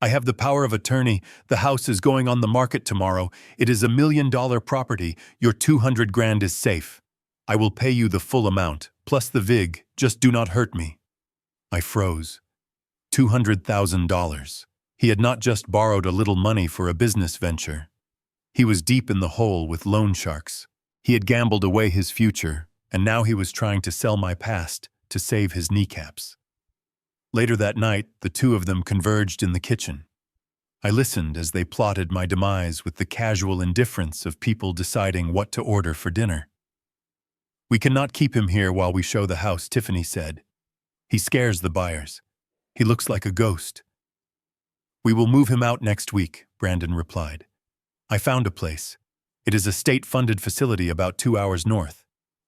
I have the power of attorney. The house is going on the market tomorrow. It is $1 million property. Your 200 grand is safe. I will pay you the full amount, plus the VIG. Just do not hurt me." I froze. $200,000. He had not just borrowed a little money for a business venture. He was deep in the hole with loan sharks. He had gambled away his future, and now he was trying to sell my past to save his kneecaps. Later that night, the two of them converged in the kitchen. I listened as they plotted my demise with the casual indifference of people deciding what to order for dinner. "We cannot keep him here while we show the house," Tiffany said. "He scares the buyers. He looks like a ghost." "We will move him out next week," Brandon replied. "I found a place. It is a state-funded facility about 2 hours north.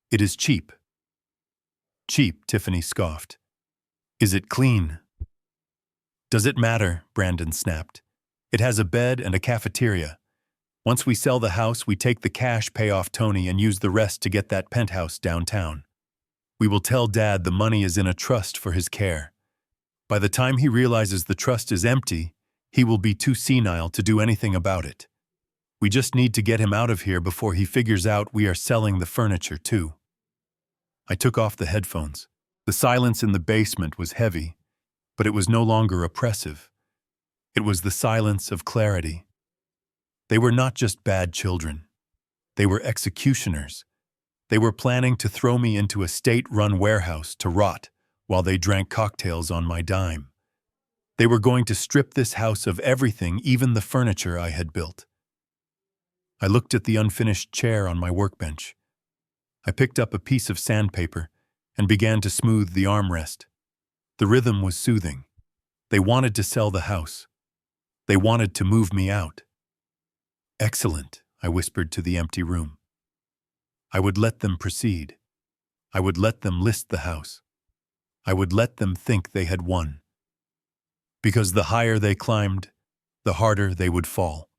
It is cheap." "Cheap," Tiffany scoffed. "Is it clean?" "Does it matter?" Brandon snapped. "It has a bed and a cafeteria. Once we sell the house, we take the cash, pay off Tony, and use the rest to get that penthouse downtown. We will tell Dad the money is in a trust for his care. By the time he realizes the trust is empty, he will be too senile to do anything about it. We just need to get him out of here before he figures out we are selling the furniture too." I took off the headphones. The silence in the basement was heavy, but it was no longer oppressive. It was the silence of clarity. They were not just bad children. They were executioners. They were planning to throw me into a state-run warehouse to rot while they drank cocktails on my dime. They were going to strip this house of everything, even the furniture I had built. I looked at the unfinished chair on my workbench. I picked up a piece of sandpaper and began to smooth the armrest. The rhythm was soothing. They wanted to sell the house. They wanted to move me out. "Excellent," I whispered to the empty room. I would let them proceed. I would let them list the house. I would let them think they had won. Because the higher they climbed, the harder they would fall.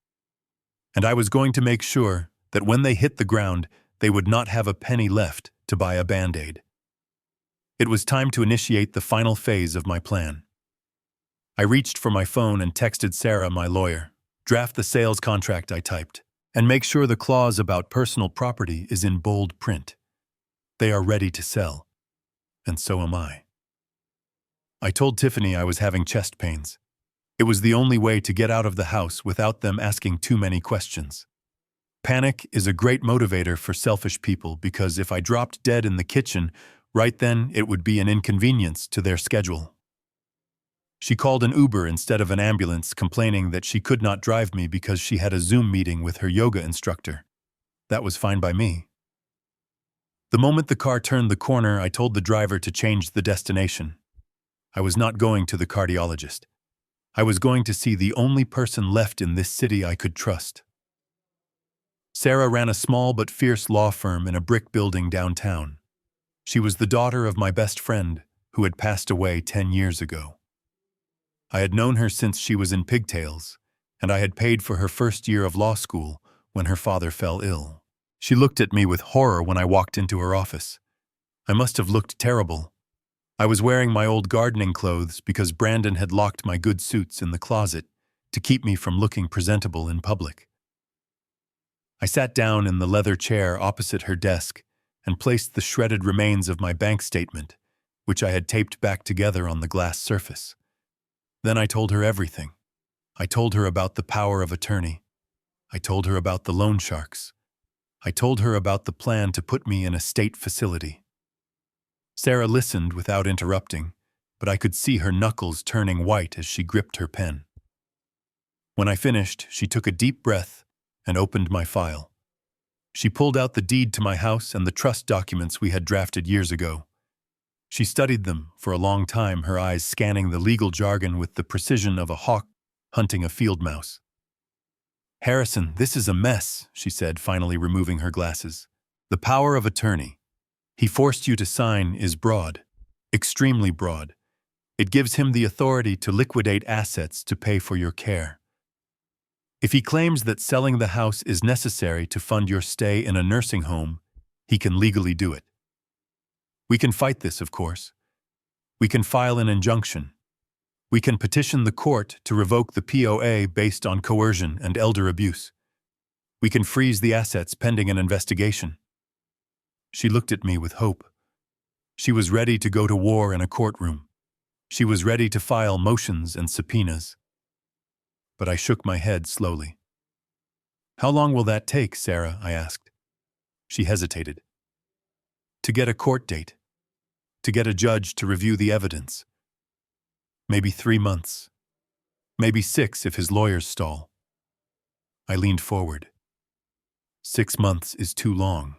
And I was going to make sure that when they hit the ground, they would not have a penny left to buy a Band-Aid. It was time to initiate the final phase of my plan. I reached for my phone and texted Sarah, my lawyer. Draft the sales contract, I typed. And make sure the clause about personal property is in bold print. They are ready to sell. And so am I. I told Tiffany I was having chest pains. It was the only way to get out of the house without them asking too many questions. Panic is a great motivator for selfish people because if I dropped dead in the kitchen, right then it would be an inconvenience to their schedule. She called an Uber instead of an ambulance, complaining that she could not drive me because she had a Zoom meeting with her yoga instructor. That was fine by me. The moment the car turned the corner, I told the driver to change the destination. I was not going to the cardiologist. I was going to see the only person left in this city I could trust. Sarah ran a small but fierce law firm in a brick building downtown. She was the daughter of my best friend, who had passed away 10 years ago. I had known her since she was in pigtails, and I had paid for her first year of law school when her father fell ill. She looked at me with horror when I walked into her office. I must have looked terrible. I was wearing my old gardening clothes because Brandon had locked my good suits in the closet to keep me from looking presentable in public. I sat down in the leather chair opposite her desk and placed the shredded remains of my bank statement, which I had taped back together on the glass surface. Then I told her everything. I told her about the power of attorney. I told her about the loan sharks. I told her about the plan to put me in a state facility. Sarah listened without interrupting, but I could see her knuckles turning white as she gripped her pen. When I finished, she took a deep breath and opened my file. She pulled out the deed to my house and the trust documents we had drafted years ago. She studied them for a long time, her eyes scanning the legal jargon with the precision of a hawk hunting a field mouse. "Harrison, this is a mess," she said, finally removing her glasses. "The power of attorney he forced you to sign is broad, extremely broad. It gives him the authority to liquidate assets to pay for your care. If he claims that selling the house is necessary to fund your stay in a nursing home, he can legally do it. We can fight this, of course. We can file an injunction. We can petition the court to revoke the POA based on coercion and elder abuse. We can freeze the assets pending an investigation." She looked at me with hope. She was ready to go to war in a courtroom. She was ready to file motions and subpoenas. But I shook my head slowly. "How long will that take, Sarah?" I asked. She hesitated. "To get a court date. To get a judge to review the evidence. Maybe 3 months. Maybe 6 if his lawyers stall." I leaned forward. 6 months is too long.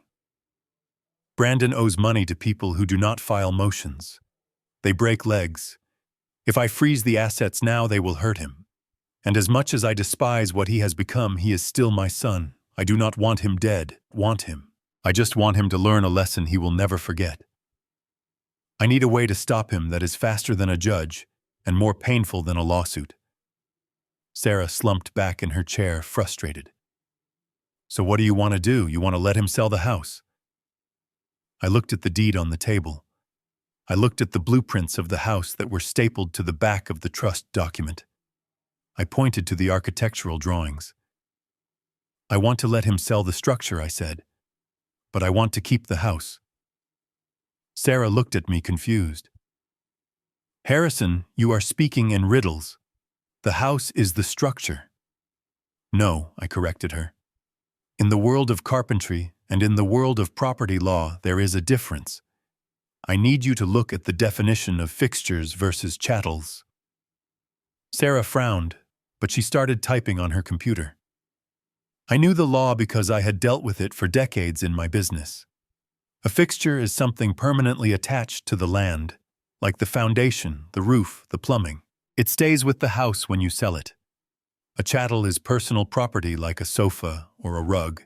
Brandon owes money to people who do not file motions. They break legs. If I freeze the assets now, they will hurt him. And as much as I despise what he has become, he is still my son. I do not want him dead, want him. I just want him to learn a lesson he will never forget. I need a way to stop him that is faster than a judge and more painful than a lawsuit. Sarah slumped back in her chair, frustrated. "So what do you want to do? You want to let him sell the house?" I looked at the deed on the table. I looked at the blueprints of the house that were stapled to the back of the trust document. I pointed to the architectural drawings. "I want to let him sell the structure," I said, "but I want to keep the house." Sarah looked at me confused. "Harrison, you are speaking in riddles. The house is the structure." "No," I corrected her. "In the world of carpentry and in the world of property law, there is a difference. I need you to look at the definition of fixtures versus chattels." Sarah frowned, but she started typing on her computer. I knew the law because I had dealt with it for decades in my business. A fixture is something permanently attached to the land, like the foundation, the roof, the plumbing. It stays with the house when you sell it. A chattel is personal property like a sofa or a rug.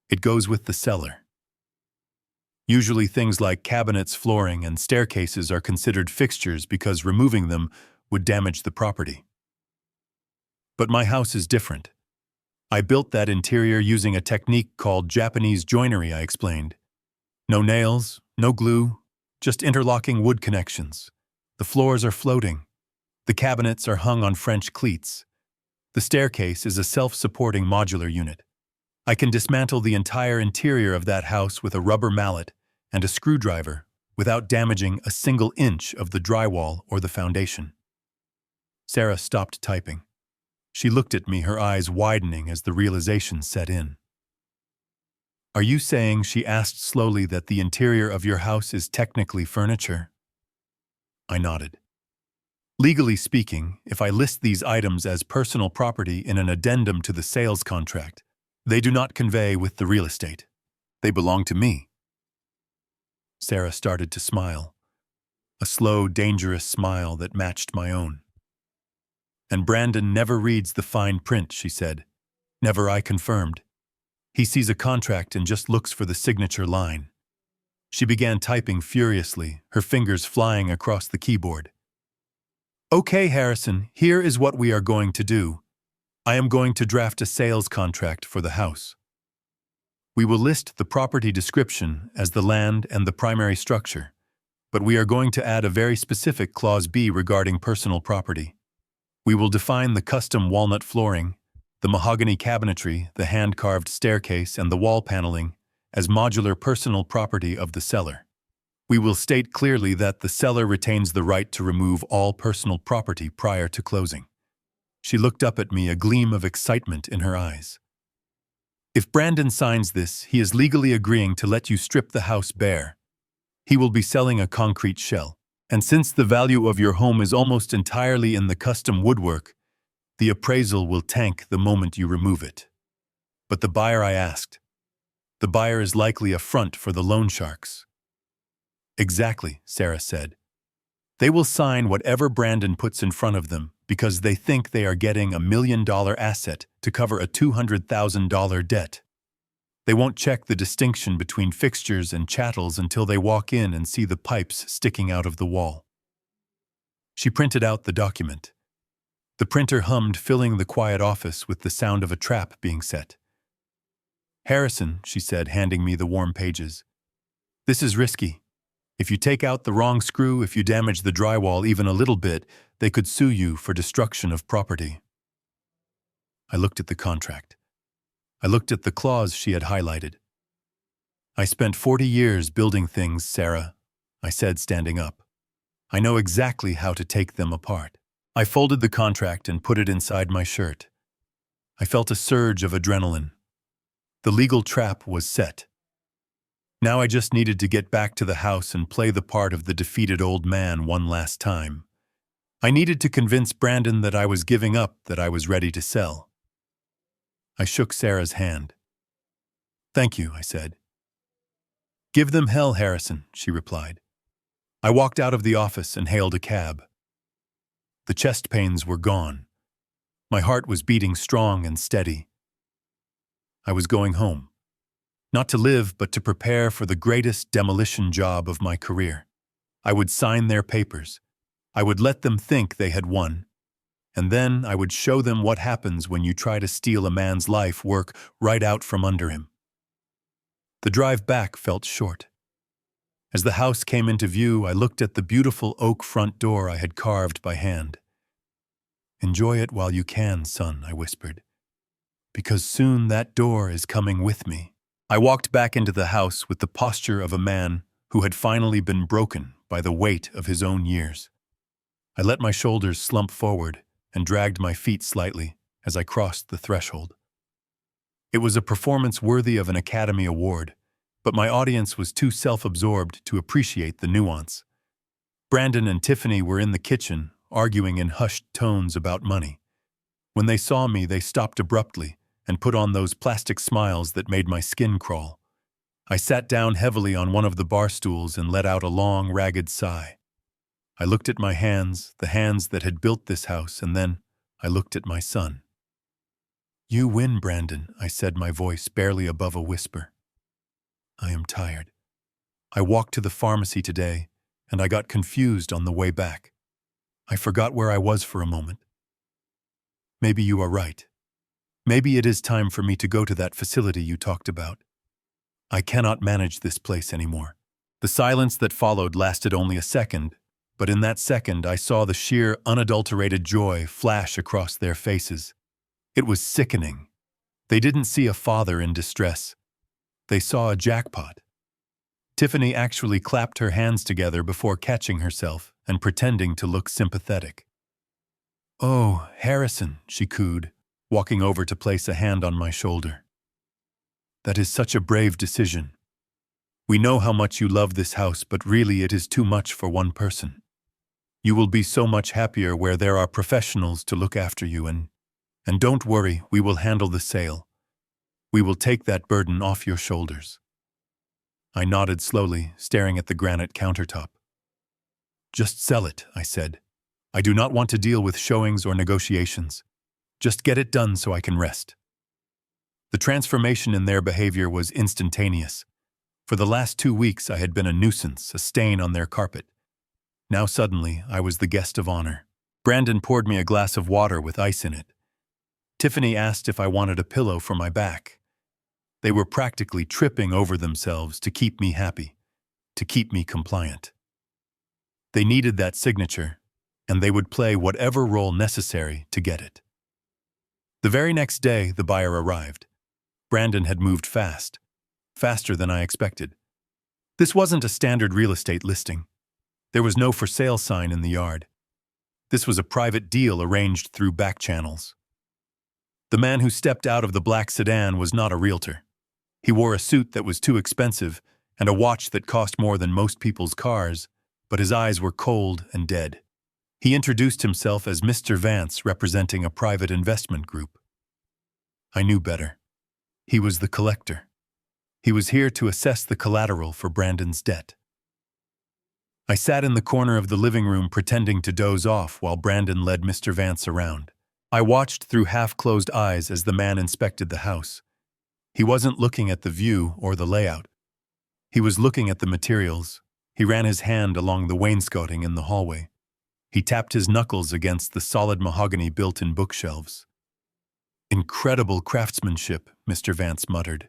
It goes with the seller. Usually things like cabinets, flooring, and staircases are considered fixtures because removing them would damage the property. But my house is different. I built that interior using a technique called Japanese joinery, I explained. No nails, no glue, just interlocking wood connections. The floors are floating. The cabinets are hung on French cleats. The staircase is a self-supporting modular unit. I can dismantle the entire interior of that house with a rubber mallet and a screwdriver without damaging a single inch of the drywall or the foundation. Sarah stopped typing. She looked at me, her eyes widening as the realization set in. Are you saying, she asked slowly, that the interior of your house is technically furniture? I nodded. Legally speaking, if I list these items as personal property in an addendum to the sales contract, they do not convey with the real estate. They belong to me. Sarah started to smile, a slow, dangerous smile that matched my own. And Brandon never reads the fine print, she said. Never, I confirmed. He sees a contract and just looks for the signature line. She began typing furiously, her fingers flying across the keyboard. Okay, Harrison, here is what we are going to do. I am going to draft a sales contract for the house. We will list the property description as the land and the primary structure, but we are going to add a very specific Clause B regarding personal property. We will define the custom walnut flooring, the mahogany cabinetry, the hand-carved staircase, and the wall paneling as modular personal property of the seller. We will state clearly that the seller retains the right to remove all personal property prior to closing. She looked up at me, a gleam of excitement in her eyes. If Brandon signs this, he is legally agreeing to let you strip the house bare. He will be selling a concrete shell. And since the value of your home is almost entirely in the custom woodwork, the appraisal will tank the moment you remove it. But the buyer, I asked. The buyer is likely a front for the loan sharks. Exactly, Sarah said. They will sign whatever Brandon puts in front of them because they think they are getting $1 million asset to cover a $200,000 debt. They won't check the distinction between fixtures and chattels until they walk in and see the pipes sticking out of the wall. She printed out the document. The printer hummed, filling the quiet office with the sound of a trap being set. Harrison, she said, handing me the warm pages. This is risky. If you take out the wrong screw, if you damage the drywall even a little bit, they could sue you for destruction of property. I looked at the contract. I looked at the clause she had highlighted. I spent 40 years building things, Sarah, I said, standing up. I know exactly how to take them apart. I folded the contract and put it inside my shirt. I felt a surge of adrenaline. The legal trap was set. Now I just needed to get back to the house and play the part of the defeated old man one last time. I needed to convince Brandon that I was giving up, that I was ready to sell. I shook Sarah's hand. Thank you, I said. Give them hell, Harrison, she replied. I walked out of the office and hailed a cab. The chest pains were gone. My heart was beating strong and steady. I was going home. Not to live, but to prepare for the greatest demolition job of my career. I would sign their papers. I would let them think they had won. And then I would show them what happens when you try to steal a man's life work right out from under him. The drive back felt short. As the house came into view, I looked at the beautiful oak front door I had carved by hand. Enjoy it while you can, son, I whispered, because soon that door is coming with me. I walked back into the house with the posture of a man who had finally been broken by the weight of his own years. I let my shoulders slump forward and dragged my feet slightly as I crossed the threshold. It was a performance worthy of an Academy Award, but my audience was too self-absorbed to appreciate the nuance. Brandon and Tiffany were in the kitchen, arguing in hushed tones about money. When they saw me, they stopped abruptly and put on those plastic smiles that made my skin crawl. I sat down heavily on one of the bar stools and let out a long, ragged sigh. I looked at my hands, the hands that had built this house, and then I looked at my son. You win, Brandon, I said, my voice barely above a whisper. I am tired. I walked to the pharmacy today, and I got confused on the way back. I forgot where I was for a moment. Maybe you are right. Maybe it is time for me to go to that facility you talked about. I cannot manage this place anymore. The silence that followed lasted only a second, but in that second I saw the sheer, unadulterated joy flash across their faces. It was sickening. They didn't see a father in distress. They saw a jackpot. Tiffany actually clapped her hands together before catching herself and pretending to look sympathetic. "Oh, Harrison," she cooed, walking over to place a hand on my shoulder. "That is such a brave decision. We know how much you love this house, but really it is too much for one person. You will be so much happier where there are professionals to look after you, and don't worry, we will handle the sale. We will take that burden off your shoulders." I nodded slowly, staring at the granite countertop. "Just sell it," I said. "I do not want to deal with showings or negotiations. Just get it done so I can rest." The transformation in their behavior was instantaneous. For the last 2 weeks I had been a nuisance, a stain on their carpet. Now suddenly I was the guest of honor. Brandon poured me a glass of water with ice in it. Tiffany asked if I wanted a pillow for my back. They were practically tripping over themselves to keep me happy, to keep me compliant. They needed that signature, and they would play whatever role necessary to get it. The very next day, the buyer arrived. Brandon had moved fast, faster than I expected. This wasn't a standard real estate listing. There was no for sale sign in the yard. This was a private deal arranged through back channels. The man who stepped out of the black sedan was not a realtor. He wore a suit that was too expensive and a watch that cost more than most people's cars, but his eyes were cold and dead. He introduced himself as Mr. Vance, representing a private investment group. I knew better. He was the collector. He was here to assess the collateral for Brandon's debt. I sat in the corner of the living room pretending to doze off while Brandon led Mr. Vance around. I watched through half-closed eyes as the man inspected the house. He wasn't looking at the view or the layout. He was looking at the materials. He ran his hand along the wainscoting in the hallway. He tapped his knuckles against the solid mahogany built-in bookshelves. "Incredible craftsmanship," Mr. Vance muttered.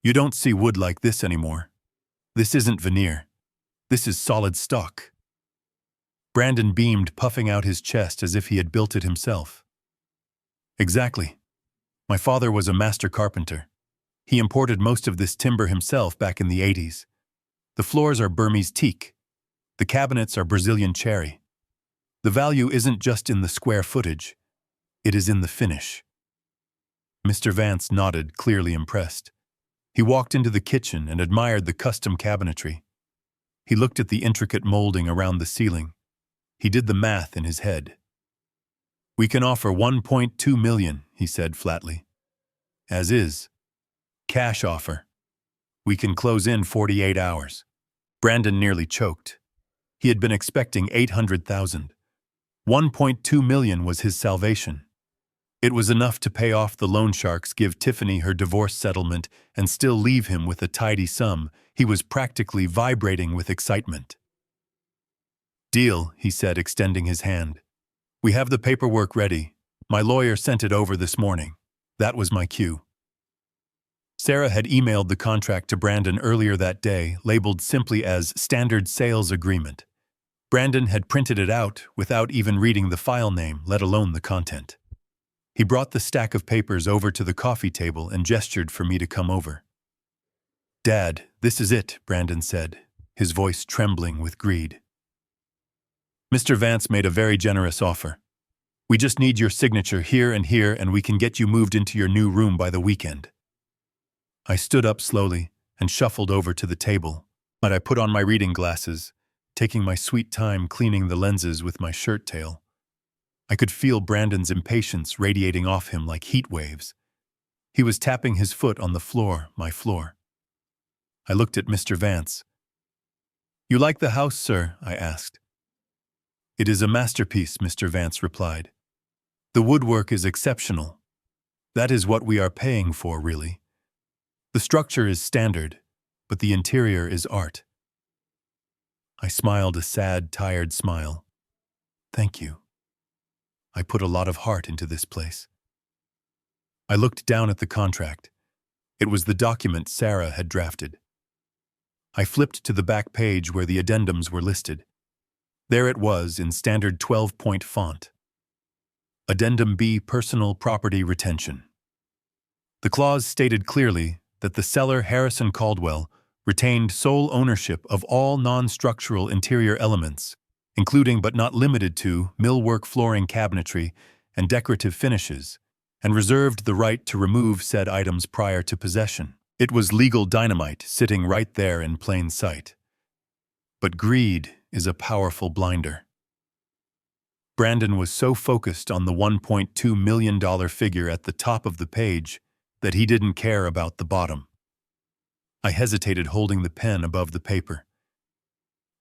"You don't see wood like this anymore. This isn't veneer. This is solid stock." Brandon beamed, puffing out his chest as if he had built it himself. "Exactly. My father was a master carpenter. He imported most of this timber himself back in the 80s. The floors are Burmese teak. The cabinets are Brazilian cherry. The value isn't just in the square footage. It is in the finish." Mr. Vance nodded, clearly impressed. He walked into the kitchen and admired the custom cabinetry. He looked at the intricate molding around the ceiling. He did the math in his head. "We can offer $1.2 million, he said flatly. "As is. Cash offer. We can close in 48 hours. Brandon nearly choked. He had been expecting $800,000. $1.2 million was his salvation. It was enough to pay off the loan sharks, give Tiffany her divorce settlement, and still leave him with a tidy sum. He was practically vibrating with excitement. "Deal," he said, extending his hand. "We have the paperwork ready. My lawyer sent it over this morning. That was my cue." Sarah had emailed the contract to Brandon earlier that day, labeled simply as Standard Sales Agreement. Brandon had printed it out without even reading the file name, let alone the content. He brought the stack of papers over to the coffee table and gestured for me to come over. "Dad, this is it," Brandon said, his voice trembling with greed. "Mr. Vance made a very generous offer. We just need your signature here, and we can get you moved into your new room by the weekend." I stood up slowly and shuffled over to the table, but I put on my reading glasses, taking my sweet time cleaning the lenses with my shirt tail. I could feel Brandon's impatience radiating off him like heat waves. He was tapping his foot on the floor, my floor. I looked at Mr. Vance. "You like the house, sir?" I asked. "It is a masterpiece," Mr. Vance replied. "The woodwork is exceptional. That is what we are paying for, really. The structure is standard, but the interior is art." I smiled a sad, tired smile. "Thank you. I put a lot of heart into this place." I looked down at the contract. It was the document Sarah had drafted. I flipped to the back page where the addendums were listed. There it was in standard 12-point font. Addendum B, Personal Property Retention. The clause stated clearly that the seller, Harrison Caldwell, retained sole ownership of all non-structural interior elements, including but not limited to millwork flooring cabinetry and decorative finishes, and reserved the right to remove said items prior to possession. It was legal dynamite sitting right there in plain sight. But greed is a powerful blinder. Brandon was so focused on the $1.2 million figure at the top of the page that he didn't care about the bottom. I hesitated, holding the pen above the paper.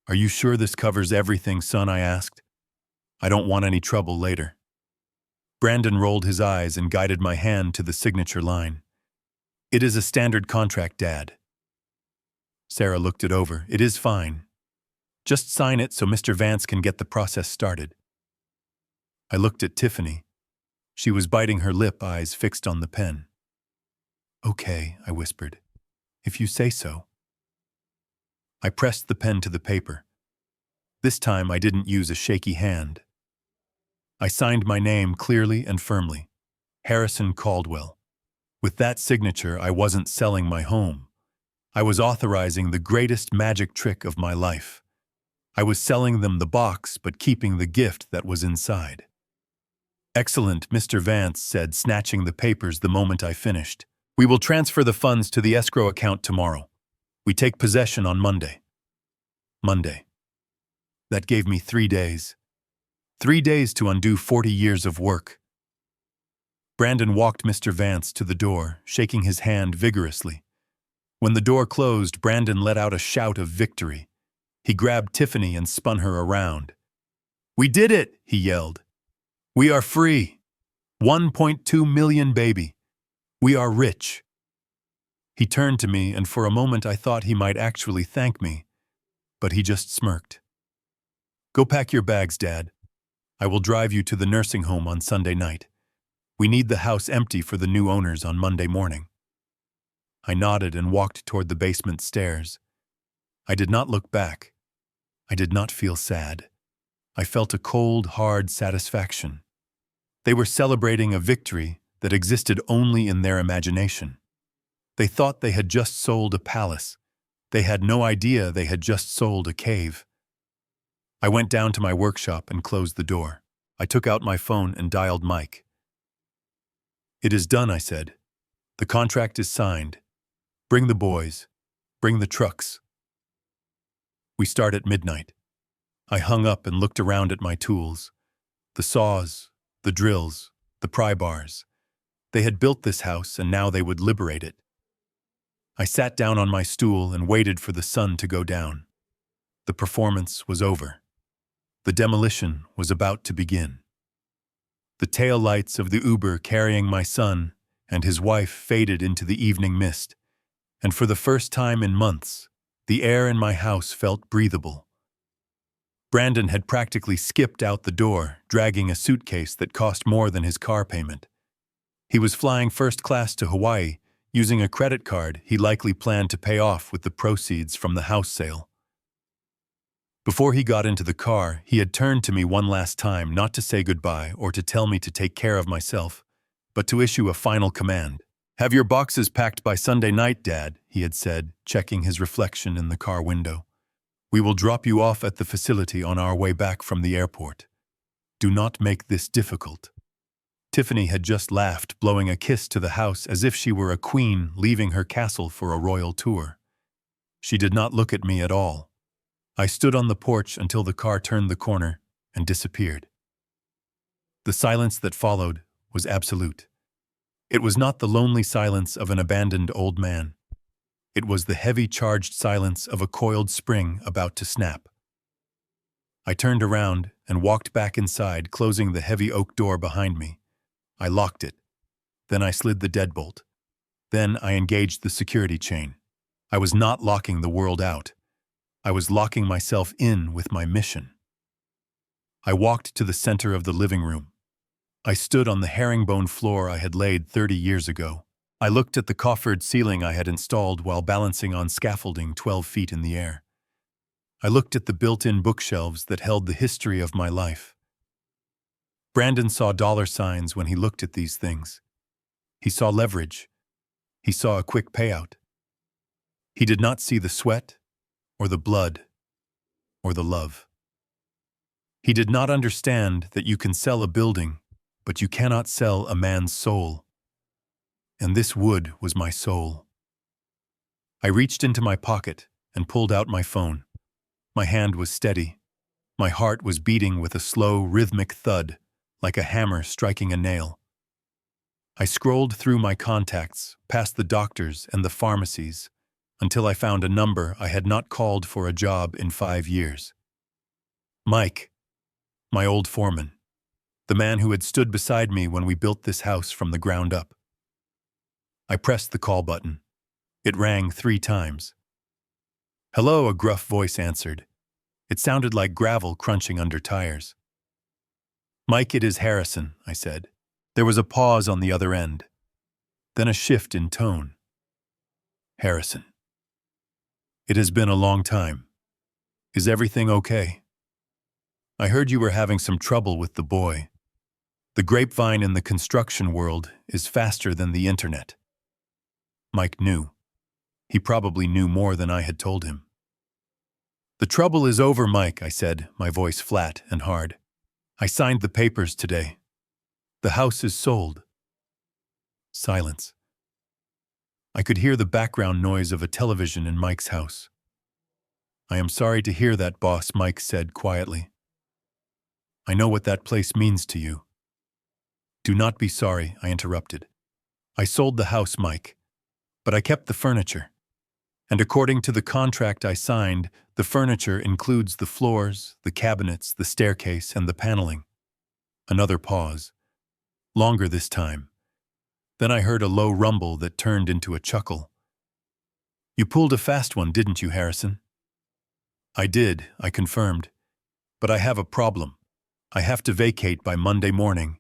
"Are you sure this covers everything, son?" I asked. "I don't want any trouble later." Brandon rolled his eyes and guided my hand to the signature line. "It is a standard contract, Dad." Sarah looked it over. "It is fine. Just sign it so Mr. Vance can get the process started." I looked at Tiffany. She was biting her lip, eyes fixed on the pen. "Okay," I whispered. "If you say so." I pressed the pen to the paper. This time I didn't use a shaky hand. I signed my name clearly and firmly. Harrison Caldwell. With that signature, I wasn't selling my home. I was authorizing the greatest magic trick of my life. I was selling them the box, but keeping the gift that was inside. "Excellent," Mr. Vance said, snatching the papers the moment I finished. "We will transfer the funds to the escrow account tomorrow. We take possession on Monday." Monday. That gave me 3 days. 3 days to undo 40 years of work. Brandon walked Mr. Vance to the door, shaking his hand vigorously. When the door closed, Brandon let out a shout of victory. He grabbed Tiffany and spun her around. "We did it!" he yelled. "We are free. 1.2 million, baby. We are rich." He turned to me, and for a moment I thought he might actually thank me, but he just smirked. "Go pack your bags, Dad. I will drive you to the nursing home on Sunday night. We need the house empty for the new owners on Monday morning." I nodded and walked toward the basement stairs. I did not look back. I did not feel sad. I felt a cold, hard satisfaction. They were celebrating a victory that existed only in their imagination. They thought they had just sold a palace. They had no idea they had just sold a cave. I went down to my workshop and closed the door. I took out my phone and dialed Mike. "It is done," I said. "The contract is signed. Bring the boys. Bring the trucks." We start at midnight. I hung up and looked around at my tools. The saws, the drills, the pry bars. They had built this house, and now they would liberate it. I sat down on my stool and waited for the sun to go down. The performance was over. The demolition was about to begin. The tail lights of the Uber carrying my son and his wife faded into the evening mist, and for the first time in months, the air in my house felt breathable. Brandon had practically skipped out the door, dragging a suitcase that cost more than his car payment. He was flying first class to Hawaii, using a credit card he likely planned to pay off with the proceeds from the house sale. Before he got into the car, he had turned to me one last time, not to say goodbye or to tell me to take care of myself, but to issue a final command. "Have your boxes packed by Sunday night, Dad," he had said, checking his reflection in the car window. "We will drop you off at the facility on our way back from the airport. Do not make this difficult." Tiffany had just laughed, blowing a kiss to the house as if she were a queen leaving her castle for a royal tour. She did not look at me at all. I stood on the porch until the car turned the corner and disappeared. The silence that followed was absolute. It was not the lonely silence of an abandoned old man. It was the heavy, charged silence of a coiled spring about to snap. I turned around and walked back inside, closing the heavy oak door behind me. I locked it. Then I slid the deadbolt. Then I engaged the security chain. I was not locking the world out. I was locking myself in with my mission. I walked to the center of the living room. I stood on the herringbone floor I had laid 30 years ago. I looked at the coffered ceiling I had installed while balancing on scaffolding 12 feet in the air. I looked at the built-in bookshelves that held the history of my life. Brandon saw dollar signs when he looked at these things. He saw leverage. He saw a quick payout. He did not see the sweat, or the blood, or the love. He did not understand that you can sell a building, but you cannot sell a man's soul. And this wood was my soul. I reached into my pocket and pulled out my phone. My hand was steady. My heart was beating with a slow, rhythmic thud, like a hammer striking a nail. I scrolled through my contacts, past the doctors and the pharmacies, until I found a number I had not called for a job in 5 years. Mike, my old foreman, the man who had stood beside me when we built this house from the ground up. I pressed the call button. It rang 3 times. "Hello," a gruff voice answered. It sounded like gravel crunching under tires. "Mike, it is Harrison," I said. There was a pause on the other end, then a shift in tone. "Harrison. It has been a long time. Is everything okay? I heard you were having some trouble with the boy. The grapevine in the construction world is faster than the internet." Mike knew. He probably knew more than I had told him. "The trouble is over, Mike," I said, my voice flat and hard. "I signed the papers today. The house is sold." Silence. I could hear the background noise of a television in Mike's house. "I am sorry to hear that, boss," Mike said quietly. "I know what that place means to you." "Do not be sorry," I interrupted. "I sold the house, Mike, but I kept the furniture. And according to the contract I signed, the furniture includes the floors, the cabinets, the staircase, and the paneling." Another pause. Longer this time. Then I heard a low rumble that turned into a chuckle. "You pulled a fast one, didn't you, Harrison?" "I did," I confirmed. "But I have a problem. I have to vacate by Monday morning.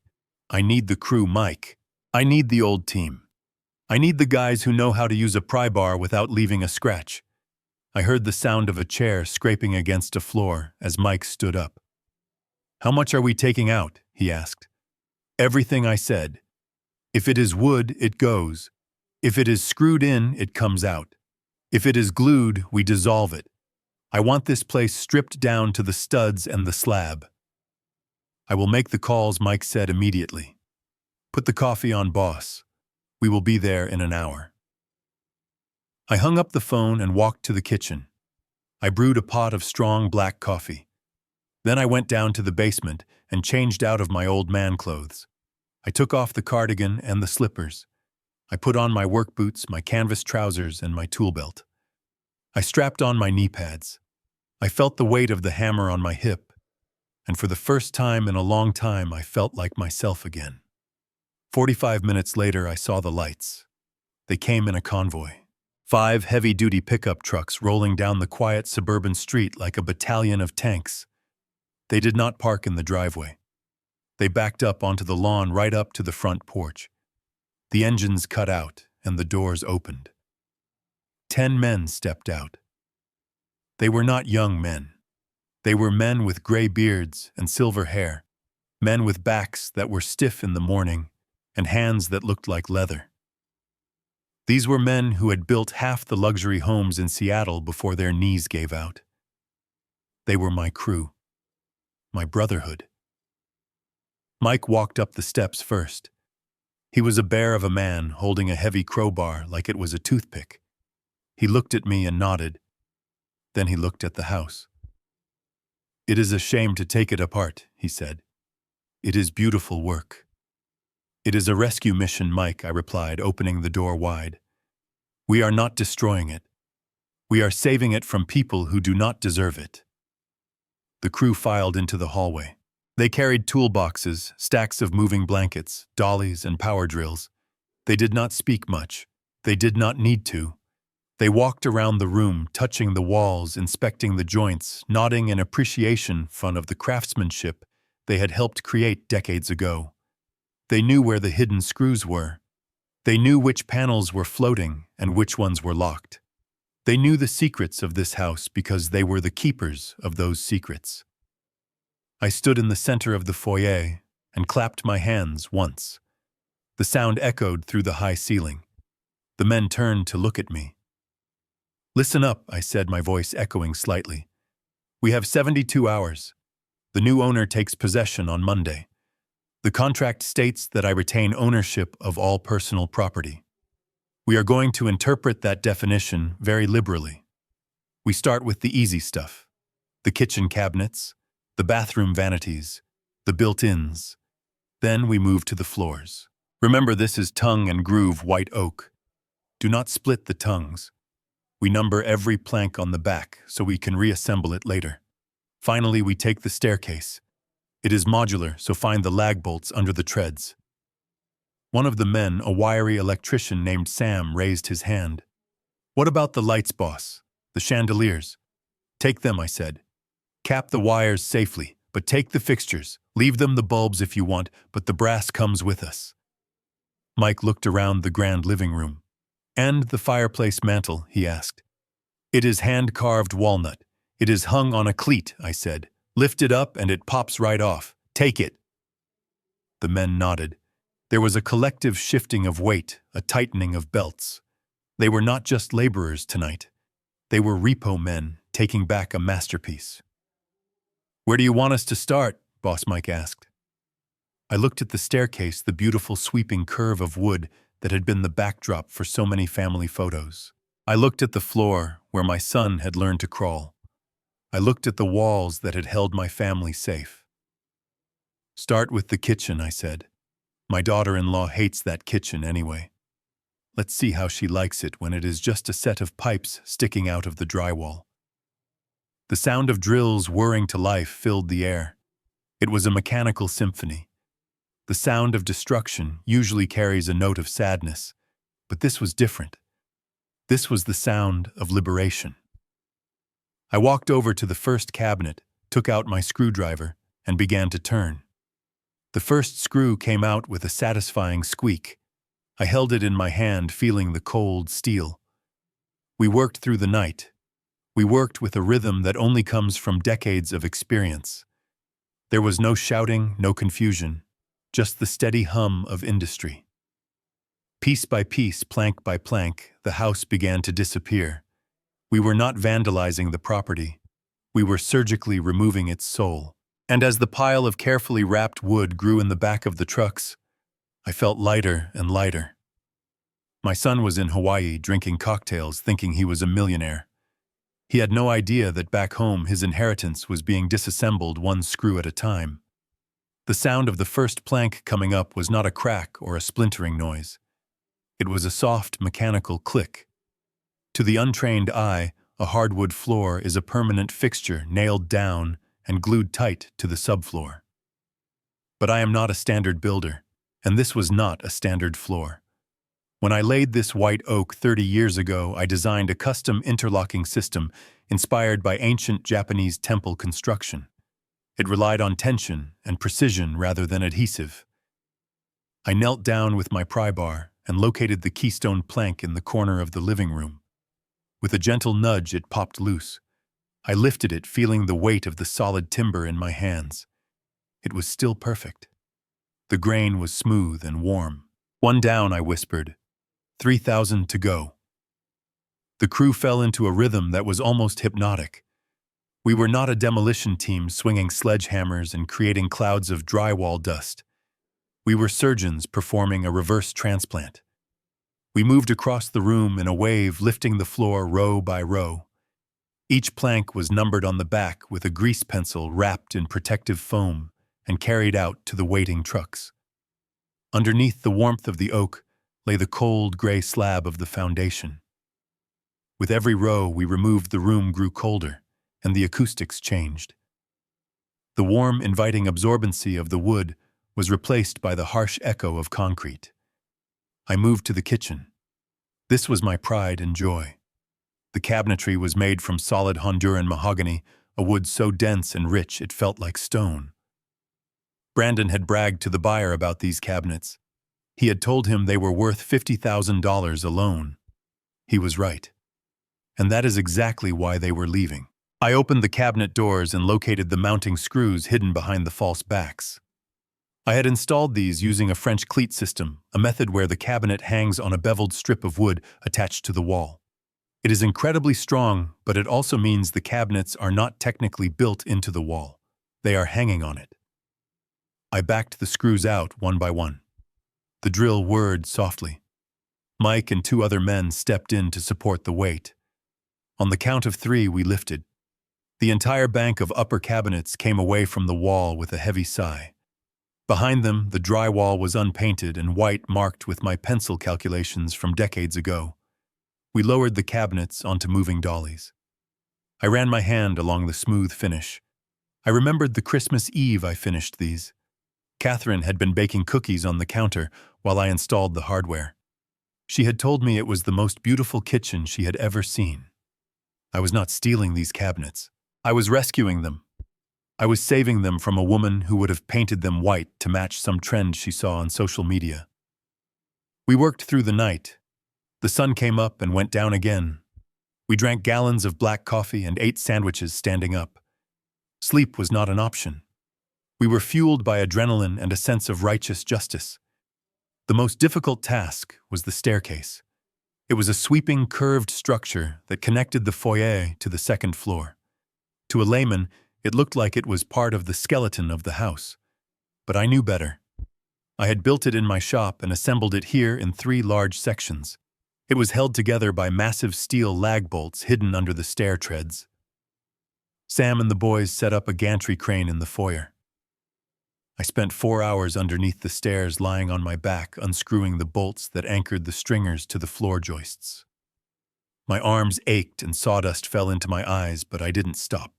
I need the crew, Mike. I need the old team. I need the guys who know how to use a pry bar without leaving a scratch." I heard the sound of a chair scraping against a floor as Mike stood up. "How much are we taking out?" he asked. "Everything," I said. "If it is wood, it goes. If it is screwed in, it comes out. If it is glued, we dissolve it. I want this place stripped down to the studs and the slab." "I will make the calls," Mike said immediately. "Put the coffee on, boss. We will be there in an hour." I hung up the phone and walked to the kitchen. I brewed a pot of strong black coffee. Then I went down to the basement and changed out of my old man clothes. I took off the cardigan and the slippers. I put on my work boots, my canvas trousers, and my tool belt. I strapped on my knee pads. I felt the weight of the hammer on my hip, and for the first time in a long time I felt like myself again. 45 minutes later, I saw the lights. They came in a convoy. 5 heavy-duty pickup trucks rolling down the quiet suburban street like a battalion of tanks. They did not park in the driveway. They backed up onto the lawn right up to the front porch. The engines cut out and the doors opened. 10 men stepped out. They were not young men. They were men with gray beards and silver hair, men with backs that were stiff in the morning and hands that looked like leather. These were men who had built half the luxury homes in Seattle before their knees gave out. They were my crew, my brotherhood. Mike walked up the steps first. He was a bear of a man holding a heavy crowbar like it was a toothpick. He looked at me and nodded. Then he looked at the house. "It is a shame to take it apart," he said. "It is beautiful work." "It is a rescue mission, Mike," I replied, opening the door wide. "We are not destroying it. We are saving it from people who do not deserve it." The crew filed into the hallway. They carried toolboxes, stacks of moving blankets, dollies, and power drills. They did not speak much. They did not need to. They walked around the room, touching the walls, inspecting the joints, nodding in appreciation of the craftsmanship they had helped create decades ago. They knew where the hidden screws were. They knew which panels were floating and which ones were locked. They knew the secrets of this house because they were the keepers of those secrets. I stood in the center of the foyer and clapped my hands once. The sound echoed through the high ceiling. The men turned to look at me. "Listen up," I said, my voice echoing slightly. "We have 72 hours. The new owner takes possession on Monday. The contract states that I retain ownership of all personal property. We are going to interpret that definition very liberally. We start with the easy stuff: the kitchen cabinets, the bathroom vanities, the built-ins. Then we move to the floors. Remember, this is tongue and groove white oak. Do not split the tongues. We number every plank on the back so we can reassemble it later. Finally, we take the staircase. It is modular, so find the lag bolts under the treads." One of the men, a wiry electrician named Sam, raised his hand. "What about the lights, boss? The chandeliers?" "Take them," I said. "Cap the wires safely, but take the fixtures. Leave them the bulbs if you want, but the brass comes with us." Mike looked around the grand living room. "And the fireplace mantle?" he asked. "It is hand-carved walnut. It is hung on a cleat," I said. "Lift it up and it pops right off. Take it." The men nodded. There was a collective shifting of weight, a tightening of belts. They were not just laborers tonight. They were repo men taking back a masterpiece. "Where do you want us to start?" Boss Mike asked. I looked at the staircase, the beautiful sweeping curve of wood that had been the backdrop for so many family photos. I looked at the floor where my son had learned to crawl. I looked at the walls that had held my family safe. "Start with the kitchen," I said. "My daughter-in-law hates that kitchen anyway. Let's see how she likes it when it is just a set of pipes sticking out of the drywall." The sound of drills whirring to life filled the air. It was a mechanical symphony. The sound of destruction usually carries a note of sadness, but this was different. This was the sound of liberation. I walked over to the first cabinet, took out my screwdriver, and began to turn. The first screw came out with a satisfying squeak. I held it in my hand, feeling the cold steel. We worked through the night. We worked with a rhythm that only comes from decades of experience. There was no shouting, no confusion, just the steady hum of industry. Piece by piece, plank by plank, the house began to disappear. We were not vandalizing the property. We were surgically removing its soul. And as the pile of carefully wrapped wood grew in the back of the trucks, I felt lighter and lighter. My son was in Hawaii drinking cocktails, thinking he was a millionaire. He had no idea that back home his inheritance was being disassembled one screw at a time. The sound of the first plank coming up was not a crack or a splintering noise. It was a soft, mechanical click. To the untrained eye, a hardwood floor is a permanent fixture nailed down and glued tight to the subfloor. But I am not a standard builder, and this was not a standard floor. When I laid this white oak 30 years ago, I designed a custom interlocking system inspired by ancient Japanese temple construction. It relied on tension and precision rather than adhesive. I knelt down with my pry bar and located the keystone plank in the corner of the living room. With a gentle nudge, it popped loose. I lifted it, feeling the weight of the solid timber in my hands. It was still perfect. The grain was smooth and warm. "One down," I whispered. 3,000 to go. The crew fell into a rhythm that was almost hypnotic. We were not a demolition team swinging sledgehammers and creating clouds of drywall dust. We were surgeons performing a reverse transplant. We moved across the room in a wave, lifting the floor row by row. Each plank was numbered on the back with a grease pencil wrapped in protective foam and carried out to the waiting trucks. Underneath the warmth of the oak lay the cold gray slab of the foundation. With every row we removed, the room grew colder, and the acoustics changed. The warm, inviting absorbency of the wood was replaced by the harsh echo of concrete. I moved to the kitchen. This was my pride and joy. The cabinetry was made from solid Honduran mahogany, a wood so dense and rich it felt like stone. Brandon had bragged to the buyer about these cabinets. He had told him they were worth $50,000 alone. He was right. And that is exactly why they were leaving. I opened the cabinet doors and located the mounting screws hidden behind the false backs. I had installed these using a French cleat system, a method where the cabinet hangs on a beveled strip of wood attached to the wall. It is incredibly strong, but it also means the cabinets are not technically built into the wall. They are hanging on it. I backed the screws out one by one. The drill whirred softly. Mike and 2 other men stepped in to support the weight. On the count of 3, we lifted. The entire bank of upper cabinets came away from the wall with a heavy sigh. Behind them, the drywall was unpainted and white, marked with my pencil calculations from decades ago. We lowered the cabinets onto moving dollies. I ran my hand along the smooth finish. I remembered the Christmas Eve I finished these. Catherine had been baking cookies on the counter while I installed the hardware. She had told me it was the most beautiful kitchen she had ever seen. I was not stealing these cabinets. I was rescuing them. I was saving them from a woman who would have painted them white to match some trend she saw on social media. We worked through the night. The sun came up and went down again. We drank gallons of black coffee and ate sandwiches standing up. Sleep was not an option. We were fueled by adrenaline and a sense of righteous justice. The most difficult task was the staircase. It was a sweeping, curved structure that connected the foyer to the second floor. To a layman, it looked like it was part of the skeleton of the house. But I knew better. I had built it in my shop and assembled it here in 3 large sections. It was held together by massive steel lag bolts hidden under the stair treads. Sam and the boys set up a gantry crane in the foyer. I spent 4 hours underneath the stairs, lying on my back, unscrewing the bolts that anchored the stringers to the floor joists. My arms ached and sawdust fell into my eyes, but I didn't stop.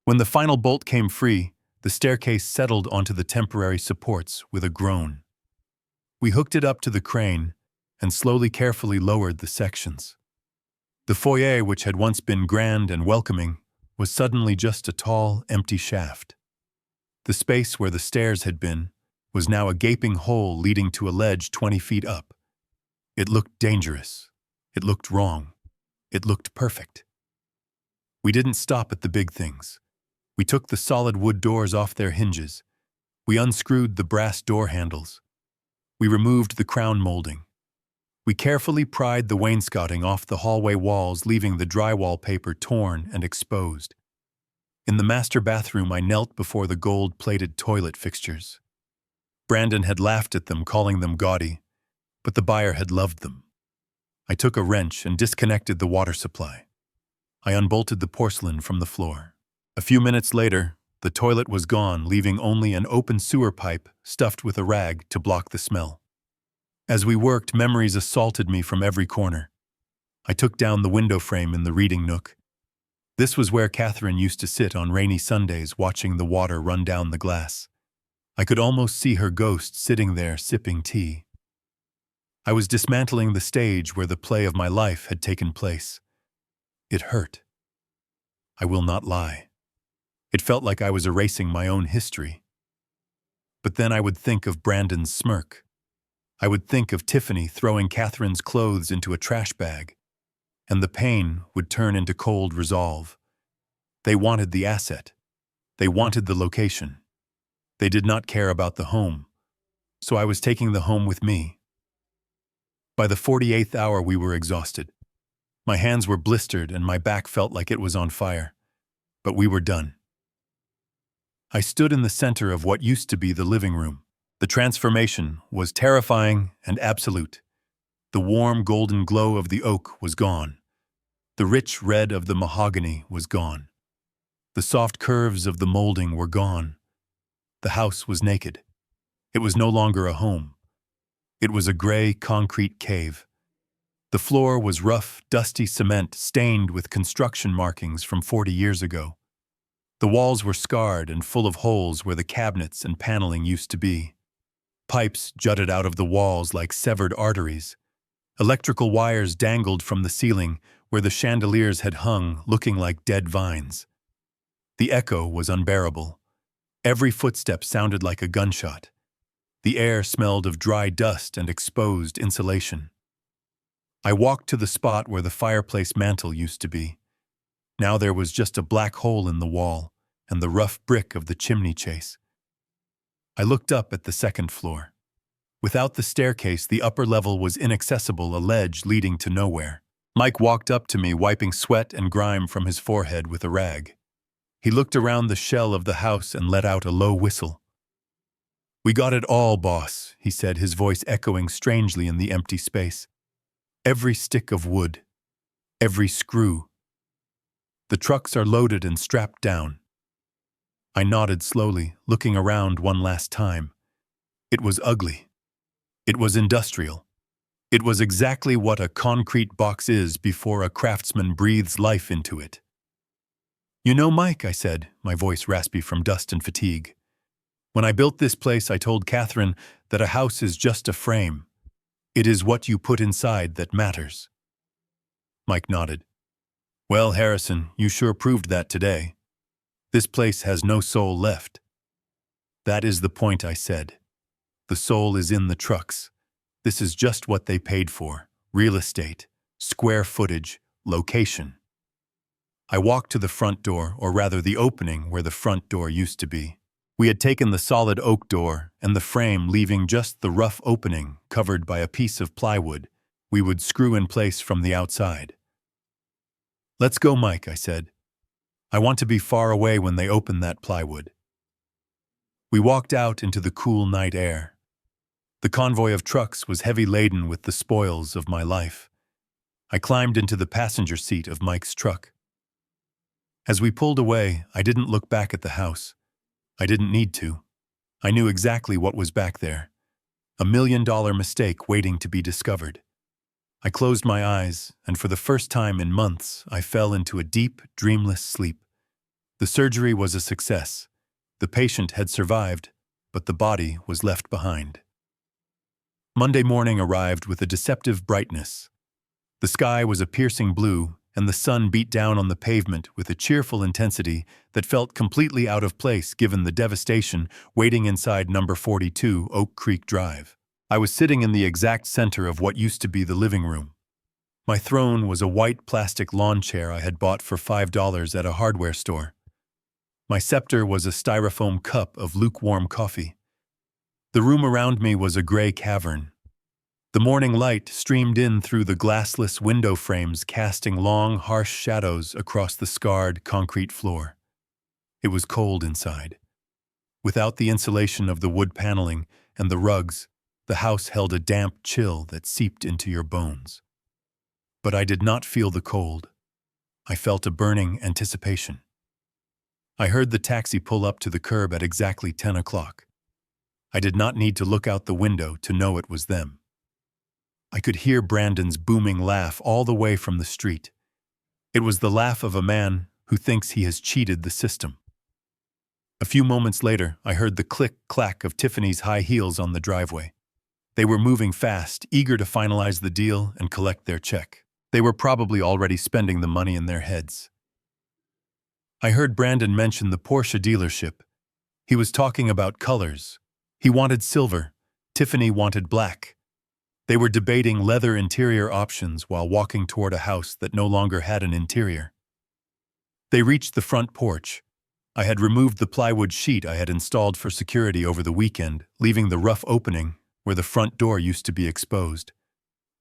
When the final bolt came free, the staircase settled onto the temporary supports with a groan. We hooked it up to the crane and slowly, carefully lowered the sections. The foyer, which had once been grand and welcoming, was suddenly just a tall, empty shaft. The space where the stairs had been was now a gaping hole leading to a ledge 20 feet up. It looked dangerous. It looked wrong. It looked perfect. We didn't stop at the big things. We took the solid wood doors off their hinges. We unscrewed the brass door handles. We removed the crown molding. We carefully pried the wainscoting off the hallway walls, leaving the drywall paper torn and exposed. In the master bathroom, I knelt before the gold-plated toilet fixtures. Brandon had laughed at them, calling them gaudy, but the buyer had loved them. I took a wrench and disconnected the water supply. I unbolted the porcelain from the floor. A few minutes later, the toilet was gone, leaving only an open sewer pipe stuffed with a rag to block the smell. As we worked, memories assaulted me from every corner. I took down the window frame in the reading nook. This was where Catherine used to sit on rainy Sundays, watching the water run down the glass. I could almost see her ghost sitting there sipping tea. I was dismantling the stage where the play of my life had taken place. It hurt. I will not lie. It felt like I was erasing my own history. But then I would think of Brandon's smirk. I would think of Tiffany throwing Catherine's clothes into a trash bag, and the pain would turn into cold resolve. They wanted the asset. They wanted the location. They did not care about the home, so I was taking the home with me. By the 48th hour, we were exhausted. My hands were blistered and my back felt like it was on fire, but we were done. I stood in the center of what used to be the living room. The transformation was terrifying and absolute. The warm golden glow of the oak was gone. The rich red of the mahogany was gone. The soft curves of the molding were gone. The house was naked. It was no longer a home. It was a gray concrete cave. The floor was rough, dusty cement stained with construction markings from 40 years ago. The walls were scarred and full of holes where the cabinets and paneling used to be. Pipes jutted out of the walls like severed arteries. Electrical wires dangled from the ceiling where the chandeliers had hung, looking like dead vines. The echo was unbearable. Every footstep sounded like a gunshot. The air smelled of dry dust and exposed insulation. I walked to the spot where the fireplace mantel used to be. Now there was just a black hole in the wall and the rough brick of the chimney chase. I looked up at the second floor. Without the staircase, the upper level was inaccessible, a ledge leading to nowhere. Mike walked up to me, wiping sweat and grime from his forehead with a rag. He looked around the shell of the house and let out a low whistle. "We got it all, boss," he said, his voice echoing strangely in the empty space. "Every stick of wood. Every screw. The trucks are loaded and strapped down." I nodded slowly, looking around one last time. It was ugly. It was industrial. It was exactly what a concrete box is before a craftsman breathes life into it. "You know, Mike," I said, my voice raspy from dust and fatigue, "when I built this place, I told Catherine that a house is just a frame. It is what you put inside that matters." Mike nodded. "Well, Harrison, you sure proved that today. This place has no soul left." "That is the point," I said. "The soul is in the trucks. This is just what they paid for: real estate, square footage, location." I walked to the front door, or rather the opening where the front door used to be. We had taken the solid oak door and the frame, leaving just the rough opening covered by a piece of plywood we would screw in place from the outside. "Let's go, Mike," I said. "I want to be far away when they open that plywood." We walked out into the cool night air. The convoy of trucks was heavy laden with the spoils of my life. I climbed into the passenger seat of Mike's truck. As we pulled away, I didn't look back at the house. I didn't need to. I knew exactly what was back there. A $1 million mistake waiting to be discovered. I closed my eyes, and for the first time in months, I fell into a deep, dreamless sleep. The surgery was a success. The patient had survived, but the body was left behind. Monday morning arrived with a deceptive brightness. The sky was a piercing blue, and the sun beat down on the pavement with a cheerful intensity that felt completely out of place given the devastation waiting inside number 42 Oak Creek Drive. I was sitting in the exact center of what used to be the living room. My throne was a white plastic lawn chair I had bought for $5 at a hardware store. My scepter was a styrofoam cup of lukewarm coffee. The room around me was a gray cavern. The morning light streamed in through the glassless window frames, casting long, harsh shadows across the scarred concrete floor. It was cold inside. Without the insulation of the wood paneling and the rugs, the house held a damp chill that seeped into your bones. But I did not feel the cold. I felt a burning anticipation. I heard the taxi pull up to the curb at exactly 10 o'clock. I did not need to look out the window to know it was them. I could hear Brandon's booming laugh all the way from the street. It was the laugh of a man who thinks he has cheated the system. A few moments later, I heard the click-clack of Tiffany's high heels on the driveway. They were moving fast, eager to finalize the deal and collect their check. They were probably already spending the money in their heads. I heard Brandon mention the Porsche dealership. He was talking about colors. He wanted silver. Tiffany wanted black. They were debating leather interior options while walking toward a house that no longer had an interior. They reached the front porch. I had removed the plywood sheet I had installed for security over the weekend, leaving the rough opening where the front door used to be exposed.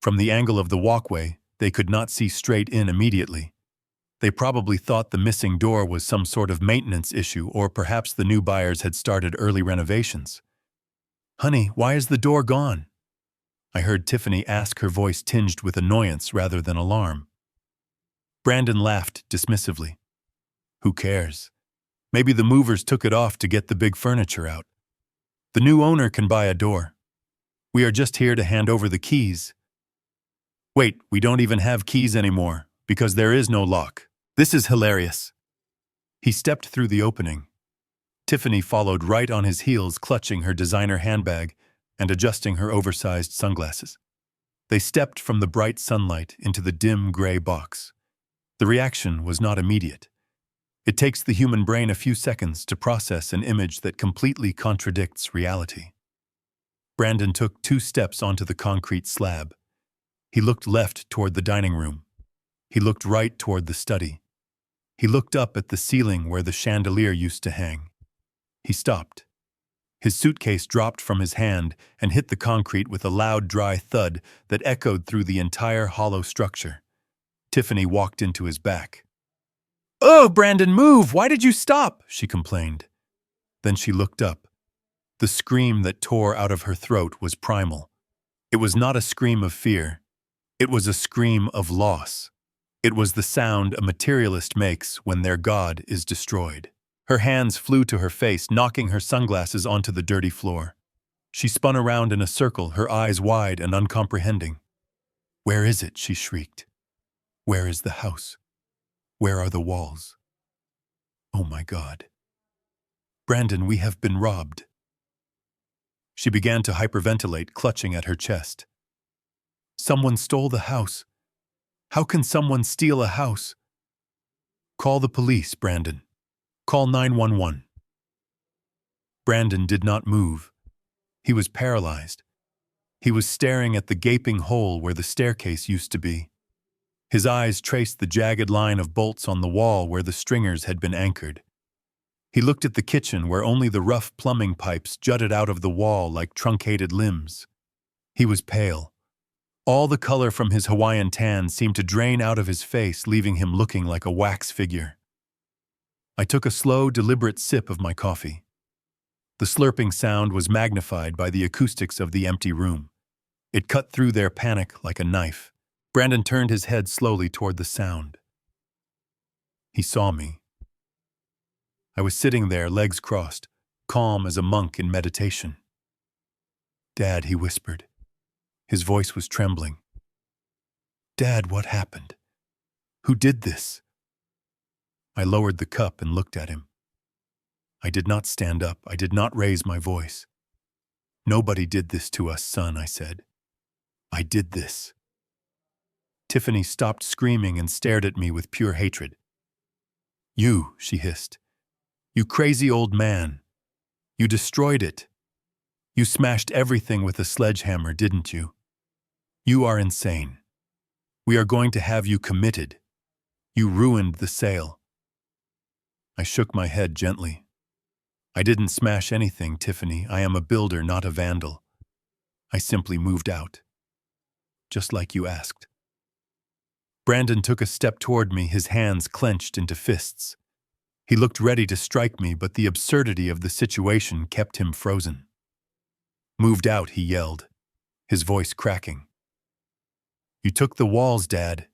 From the angle of the walkway, they could not see straight in immediately. They probably thought the missing door was some sort of maintenance issue, or perhaps the new buyers had started early renovations. "Honey, why is the door gone?" I heard Tiffany ask, her voice tinged with annoyance rather than alarm. Brandon laughed dismissively. "Who cares? Maybe the movers took it off to get the big furniture out. The new owner can buy a door. We are just here to hand over the keys." "Wait, we don't even have keys anymore, because there is no lock. This is hilarious." He stepped through the opening. Tiffany followed right on his heels, clutching her designer handbag and adjusting her oversized sunglasses. They stepped from the bright sunlight into the dim gray box. The reaction was not immediate. It takes the human brain a few seconds to process an image that completely contradicts reality. Brandon took 2 steps onto the concrete slab. He looked left toward the dining room. He looked right toward the study. He looked up at the ceiling where the chandelier used to hang. He stopped. His suitcase dropped from his hand and hit the concrete with a loud, dry thud that echoed through the entire hollow structure. Tiffany walked into his back. "Oh, Brandon, move! Why did you stop?" she complained. Then she looked up. The scream that tore out of her throat was primal. It was not a scream of fear. It was a scream of loss. It was the sound a materialist makes when their god is destroyed. Her hands flew to her face, knocking her sunglasses onto the dirty floor. She spun around in a circle, her eyes wide and uncomprehending. "Where is it?" she shrieked. "Where is the house? Where are the walls? Oh my God. Brandon, we have been robbed." She began to hyperventilate, clutching at her chest. "Someone stole the house. How can someone steal a house?" "Call the police, Brandon. Call 911. Brandon did not move. He was paralyzed. He was staring at the gaping hole where the staircase used to be. His eyes traced the jagged line of bolts on the wall where the stringers had been anchored. He looked at the kitchen where only the rough plumbing pipes jutted out of the wall like truncated limbs. He was pale. All the color from his Hawaiian tan seemed to drain out of his face, leaving him looking like a wax figure. I took a slow, deliberate sip of my coffee. The slurping sound was magnified by the acoustics of the empty room. It cut through their panic like a knife. Brandon turned his head slowly toward the sound. He saw me. I was sitting there, legs crossed, calm as a monk in meditation. "Dad," he whispered. His voice was trembling. "Dad, what happened? Who did this?" I lowered the cup and looked at him. I did not stand up. I did not raise my voice. "Nobody did this to us, son," I said. "I did this." Tiffany stopped screaming and stared at me with pure hatred. "You," she hissed. "You crazy old man. You destroyed it. You smashed everything with a sledgehammer, didn't you? You are insane. We are going to have you committed. You ruined the sale." I shook my head gently. "I didn't smash anything, Tiffany. I am a builder, not a vandal. I simply moved out. Just like you asked." Brandon took a step toward me, his hands clenched into fists. He looked ready to strike me, but the absurdity of the situation kept him frozen. "Moved out," he yelled, his voice cracking. "You took the walls, Dad.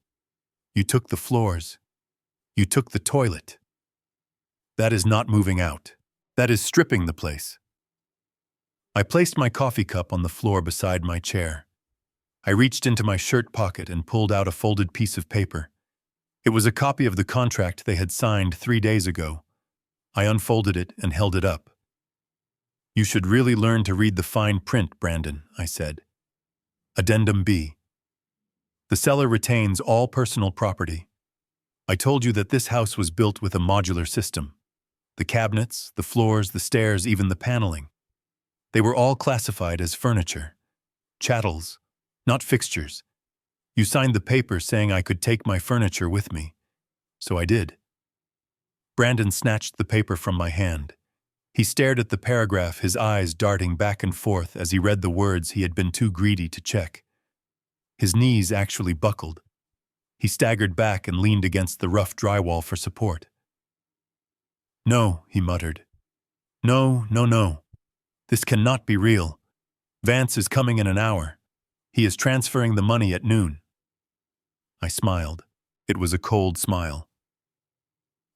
You took the floors. You took the toilet. That is not moving out. That is stripping the place." I placed my coffee cup on the floor beside my chair. I reached into my shirt pocket and pulled out a folded piece of paper. It was a copy of the contract they had signed 3 days ago. I unfolded it and held it up. "You should really learn to read the fine print, Brandon," I said. Addendum B. The seller retains all personal property. I told you that this house was built with a modular system. The cabinets, the floors, the stairs, even the paneling. They were all classified as furniture. Chattels, not fixtures. You signed the paper saying I could take my furniture with me. So I did. Brandon snatched the paper from my hand. He stared at the paragraph, his eyes darting back and forth as he read the words he had been too greedy to check. His knees actually buckled. He staggered back and leaned against the rough drywall for support. "No," he muttered. "No, no, no. This cannot be real. Vance is coming in an hour. He is transferring the money at noon." I smiled. It was a cold smile.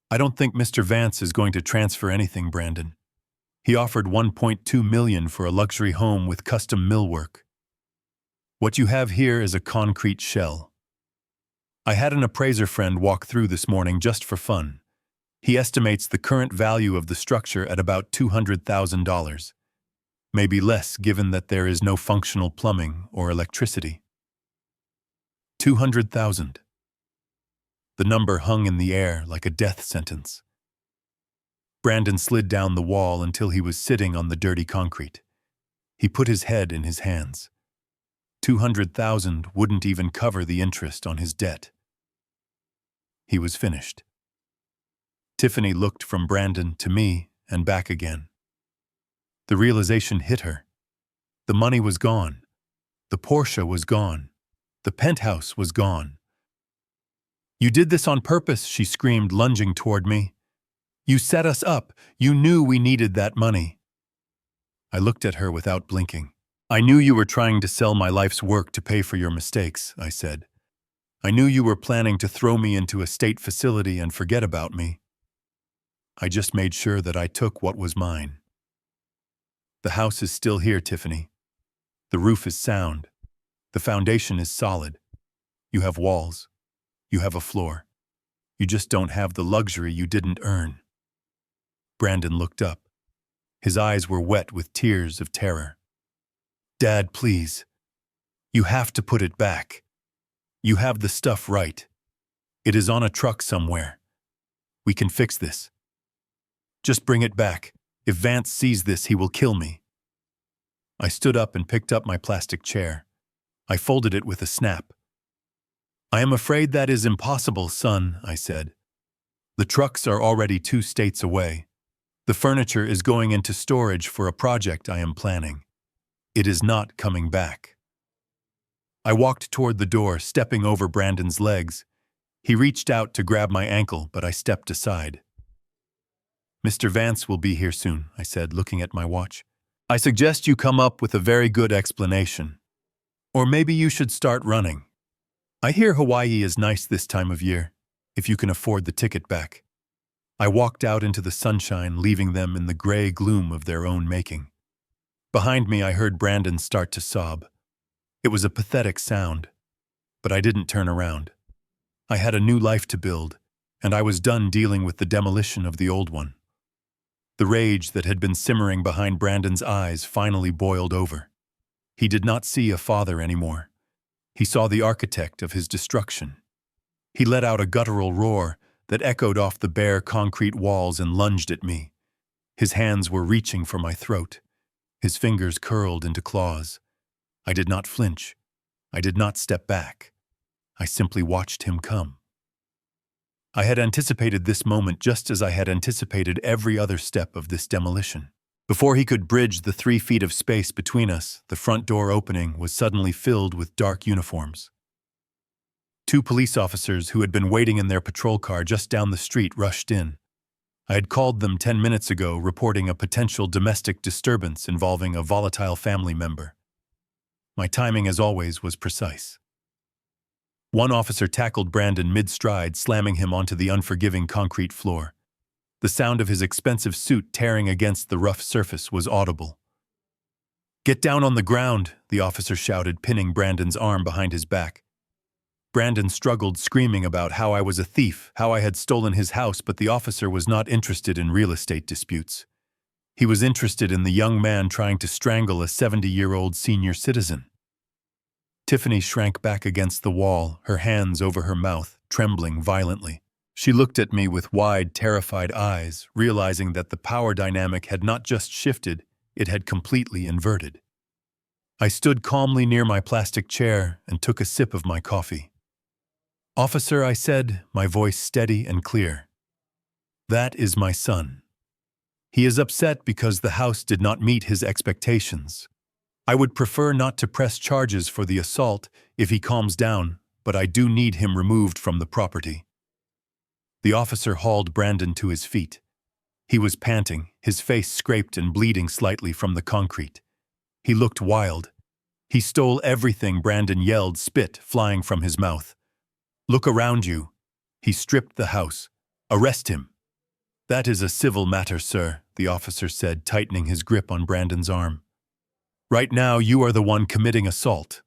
"I don't think Mr. Vance is going to transfer anything, Brandon. He offered $1.2 million for a luxury home with custom millwork. What you have here is a concrete shell. I had an appraiser friend walk through this morning just for fun. He estimates the current value of the structure at about $200,000. Maybe less given that there is no functional plumbing or electricity. 200,000. The number hung in the air like a death sentence. Brandon slid down the wall until he was sitting on the dirty concrete. He put his head in his hands. $200,000 wouldn't even cover the interest on his debt. He was finished. Tiffany looked from Brandon to me and back again. The realization hit her. The money was gone. The Porsche was gone. The penthouse was gone. "You did this on purpose," she screamed, lunging toward me. "You set us up. You knew we needed that money." I looked at her without blinking. "I knew you were trying to sell my life's work to pay for your mistakes," I said. "I knew you were planning to throw me into a state facility and forget about me. I just made sure that I took what was mine." "The house is still here, Tiffany. The roof is sound. The foundation is solid. You have walls. You have a floor. You just don't have the luxury you didn't earn." Brandon looked up. His eyes were wet with tears of terror. "Dad, please. You have to put it back. You have the stuff right. It is on a truck somewhere. We can fix this. Just bring it back. If Vance sees this, he will kill me." I stood up and picked up my plastic chair. I folded it with a snap. "I am afraid that is impossible, son," I said. "The trucks are already 2 states away. The furniture is going into storage for a project I am planning. It is not coming back." I walked toward the door, stepping over Brandon's legs. He reached out to grab my ankle, but I stepped aside. "Mr. Vance will be here soon," I said, looking at my watch. "I suggest you come up with a very good explanation. Or maybe you should start running. I hear Hawaii is nice this time of year, if you can afford the ticket back." I walked out into the sunshine, leaving them in the gray gloom of their own making. Behind me, I heard Brandon start to sob. It was a pathetic sound, but I didn't turn around. I had a new life to build, and I was done dealing with the demolition of the old one. The rage that had been simmering behind Brandon's eyes finally boiled over. He did not see a father anymore. He saw the architect of his destruction. He let out a guttural roar that echoed off the bare concrete walls and lunged at me. His hands were reaching for my throat. His fingers curled into claws. I did not flinch. I did not step back. I simply watched him come. I had anticipated this moment just as I had anticipated every other step of this demolition. Before he could bridge the 3 feet of space between us, the front door opening was suddenly filled with dark uniforms. 2 police officers who had been waiting in their patrol car just down the street rushed in. I had called them 10 minutes ago, reporting a potential domestic disturbance involving a volatile family member. My timing, as always, was precise. One officer tackled Brandon mid-stride, slamming him onto the unforgiving concrete floor. The sound of his expensive suit tearing against the rough surface was audible. "Get down on the ground," the officer shouted, pinning Brandon's arm behind his back. Brandon struggled, screaming about how I was a thief, how I had stolen his house, but the officer was not interested in real estate disputes. He was interested in the young man trying to strangle a 70-year-old senior citizen. Tiffany shrank back against the wall, her hands over her mouth, trembling violently. She looked at me with wide, terrified eyes, realizing that the power dynamic had not just shifted, it had completely inverted. I stood calmly near my plastic chair and took a sip of my coffee. "Officer," I said, my voice steady and clear. "That is my son. He is upset because the house did not meet his expectations. I would prefer not to press charges for the assault if he calms down, but I do need him removed from the property." The officer hauled Brandon to his feet. He was panting, his face scraped and bleeding slightly from the concrete. He looked wild. "He stole everything," Brandon yelled, spit flying from his mouth. "Look around you. He stripped the house. Arrest him." "That is a civil matter, sir," the officer said, tightening his grip on Brandon's arm. "Right now, you are the one committing assault."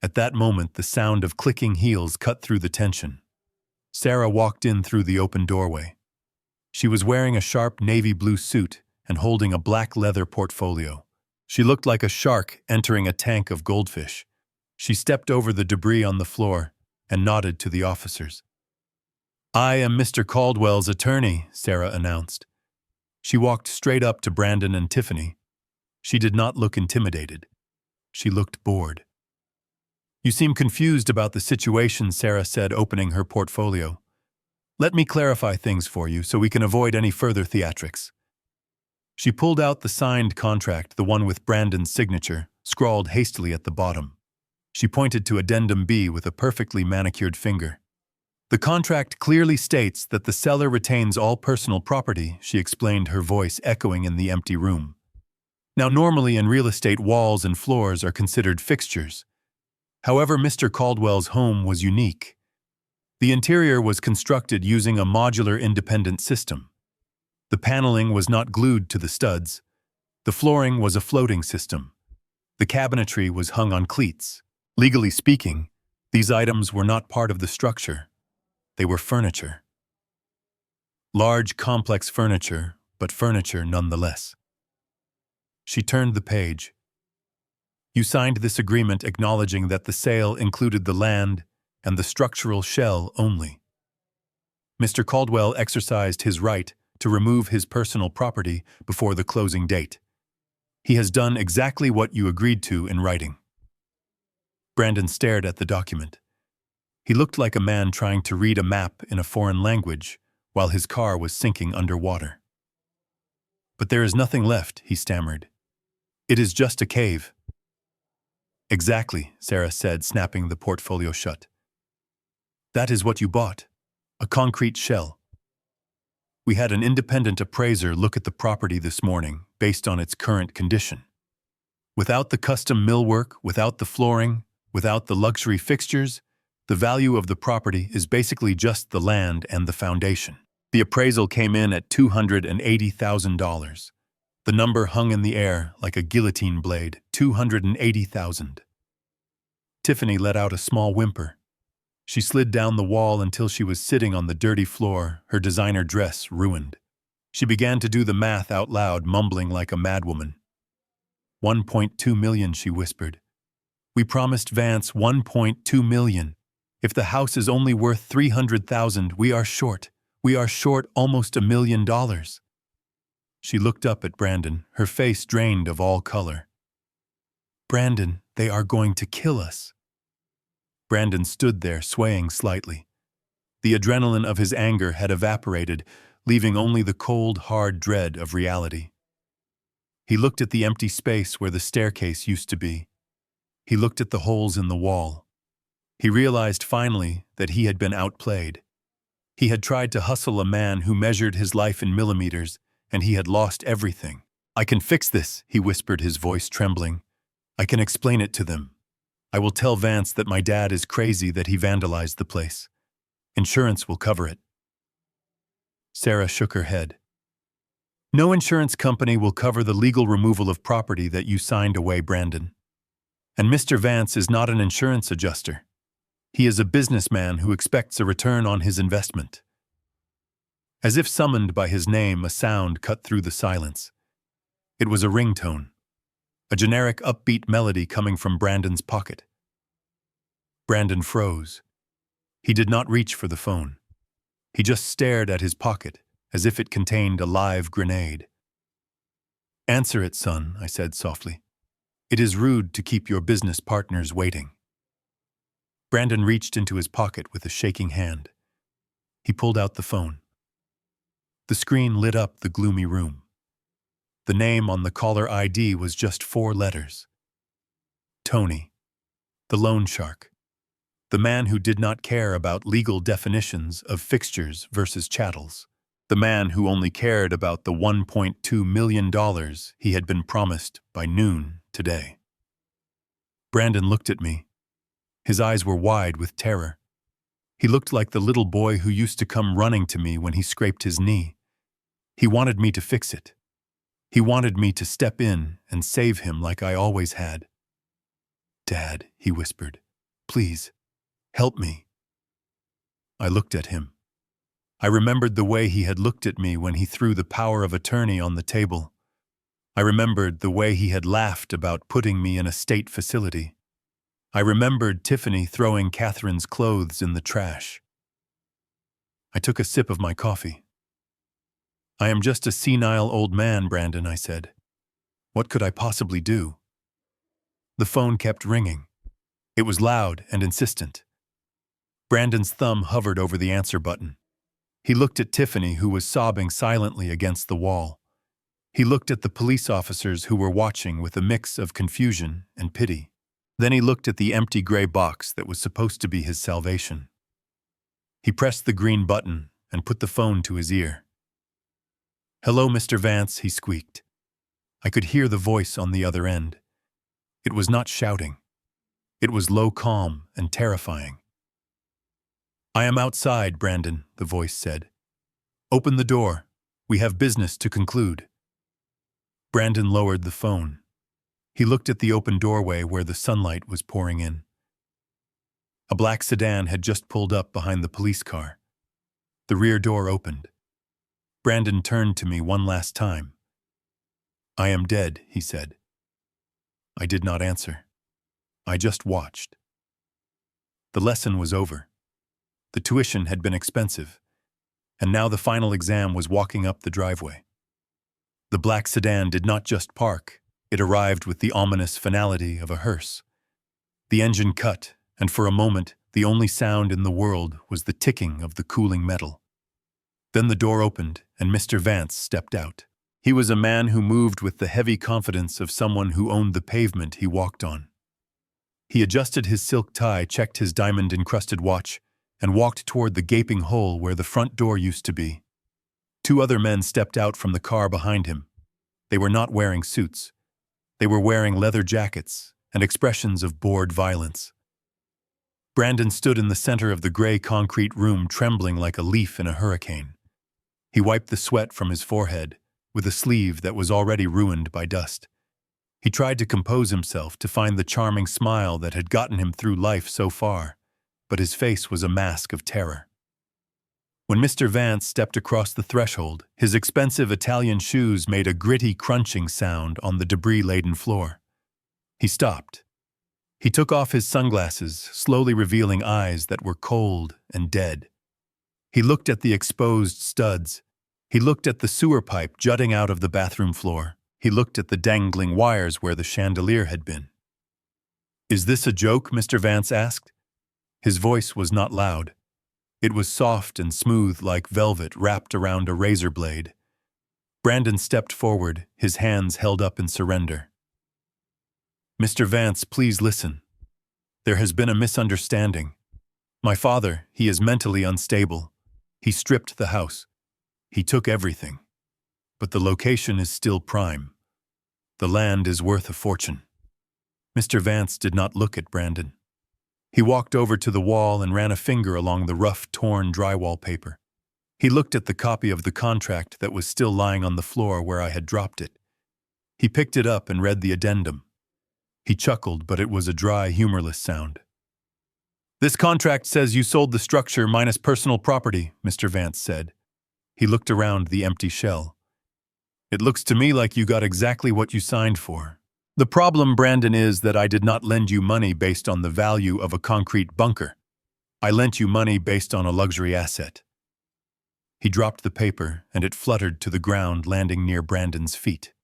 At that moment, the sound of clicking heels cut through the tension. Sarah walked in through the open doorway. She was wearing a sharp navy blue suit and holding a black leather portfolio. She looked like a shark entering a tank of goldfish. She stepped over the debris on the floor and nodded to the officers. "I am Mr. Caldwell's attorney," Sarah announced. She walked straight up to Brandon and Tiffany. She did not look intimidated. She looked bored. You seem confused about the situation, Sarah said, opening her portfolio. Let me clarify things for you so we can avoid any further theatrics. She pulled out the signed contract, the one with Brandon's signature, scrawled hastily at the bottom. She pointed to Addendum B with a perfectly manicured finger. The contract clearly states that the seller retains all personal property, she explained, her voice echoing in the empty room. Now, normally in real estate, walls and floors are considered fixtures. However, Mr. Caldwell's home was unique. The interior was constructed using a modular independent system. The paneling was not glued to the studs. The flooring was a floating system. The cabinetry was hung on cleats. Legally speaking, these items were not part of the structure. They were furniture. Large, complex furniture, but furniture nonetheless. She turned the page. You signed this agreement acknowledging that the sale included the land and the structural shell only. Mr. Caldwell exercised his right to remove his personal property before the closing date. He has done exactly what you agreed to in writing. Brandon stared at the document. He looked like a man trying to read a map in a foreign language while his car was sinking underwater. But there is nothing left, he stammered. It is just a cave. Exactly, Sarah said, snapping the portfolio shut. That is what you bought, a concrete shell. We had an independent appraiser look at the property this morning based on its current condition. Without the custom millwork, without the flooring, without the luxury fixtures, the value of the property is basically just the land and the foundation. The appraisal came in at $280,000. The number hung in the air like a guillotine blade, $280,000. Tiffany let out a small whimper. She slid down the wall until she was sitting on the dirty floor, her designer dress ruined. She began to do the math out loud, mumbling like a madwoman. $1.2 million, she whispered. We promised Vance $1.2 million. If the house is only worth $300,000, we are short. We are short almost $1 million. She looked up at Brandon, her face drained of all color. Brandon, they are going to kill us. Brandon stood there, swaying slightly. The adrenaline of his anger had evaporated, leaving only the cold, hard dread of reality. He looked at the empty space where the staircase used to be. He looked at the holes in the wall. He realized finally that he had been outplayed. He had tried to hustle a man who measured his life in millimeters, and he had lost everything. I can fix this, he whispered, his voice trembling. I can explain it to them. I will tell Vance that my dad is crazy, that he vandalized the place. Insurance will cover it. Sarah shook her head. No insurance company will cover the legal removal of property that you signed away, Brandon. And Mr. Vance is not an insurance adjuster. He is a businessman who expects a return on his investment. As if summoned by his name, a sound cut through the silence. It was a ringtone, a generic upbeat melody coming from Brandon's pocket. Brandon froze. He did not reach for the phone. He just stared at his pocket, as if it contained a live grenade. Answer it, son, I said softly. It is rude to keep your business partners waiting. Brandon reached into his pocket with a shaking hand. He pulled out the phone. The screen lit up the gloomy room. The name on the caller ID was just 4 letters. Tony, the loan shark. The man who did not care about legal definitions of fixtures versus chattels. The man who only cared about the $1.2 million he had been promised by noon today. Brandon looked at me. His eyes were wide with terror. He looked like the little boy who used to come running to me when he scraped his knee. He wanted me to fix it. He wanted me to step in and save him like I always had. Dad, he whispered, please, help me. I looked at him. I remembered the way he had looked at me when he threw the power of attorney on the table. I remembered the way he had laughed about putting me in a state facility. I remembered Tiffany throwing Catherine's clothes in the trash. I took a sip of my coffee. I am just a senile old man, Brandon, I said. What could I possibly do? The phone kept ringing. It was loud and insistent. Brandon's thumb hovered over the answer button. He looked at Tiffany, who was sobbing silently against the wall. He looked at the police officers who were watching with a mix of confusion and pity. Then he looked at the empty gray box that was supposed to be his salvation. He pressed the green button and put the phone to his ear. "Hello, Mr. Vance," he squeaked. I could hear the voice on the other end. It was not shouting. It was low, calm, and terrifying. "I am outside, Brandon," the voice said. "Open the door. We have business to conclude." Brandon lowered the phone. He looked at the open doorway where the sunlight was pouring in. A black sedan had just pulled up behind the police car. The rear door opened. Brandon turned to me one last time. "I am dead," he said. I did not answer. I just watched. The lesson was over. The tuition had been expensive, and now the final exam was walking up the driveway. The black sedan did not just park, it arrived with the ominous finality of a hearse. The engine cut, and for a moment, the only sound in the world was the ticking of the cooling metal. Then the door opened, and Mr. Vance stepped out. He was a man who moved with the heavy confidence of someone who owned the pavement he walked on. He adjusted his silk tie, checked his diamond-encrusted watch, and walked toward the gaping hole where the front door used to be. Two other men stepped out from the car behind him. They were not wearing suits. They were wearing leather jackets and expressions of bored violence. Brandon stood in the center of the gray concrete room, trembling like a leaf in a hurricane. He wiped the sweat from his forehead with a sleeve that was already ruined by dust. He tried to compose himself, to find the charming smile that had gotten him through life so far, but his face was a mask of terror. When Mr. Vance stepped across the threshold, his expensive Italian shoes made a gritty, crunching sound on the debris-laden floor. He stopped. He took off his sunglasses, slowly revealing eyes that were cold and dead. He looked at the exposed studs. He looked at the sewer pipe jutting out of the bathroom floor. He looked at the dangling wires where the chandelier had been. "Is this a joke?" Mr. Vance asked. His voice was not loud. It was soft and smooth like velvet wrapped around a razor blade. Brandon stepped forward, his hands held up in surrender. "Mr. Vance, please listen. There has been a misunderstanding. My father, he is mentally unstable. He stripped the house. He took everything. But the location is still prime. The land is worth a fortune." Mr. Vance did not look at Brandon. He walked over to the wall and ran a finger along the rough, torn drywall paper. He looked at the copy of the contract that was still lying on the floor where I had dropped it. He picked it up and read the addendum. He chuckled, but it was a dry, humorless sound. "This contract says you sold the structure minus personal property," Mr. Vance said. He looked around the empty shell. "It looks to me like you got exactly what you signed for. The problem, Brandon, is that I did not lend you money based on the value of a concrete bunker. I lent you money based on a luxury asset." He dropped the paper, and it fluttered to the ground, landing near Brandon's feet.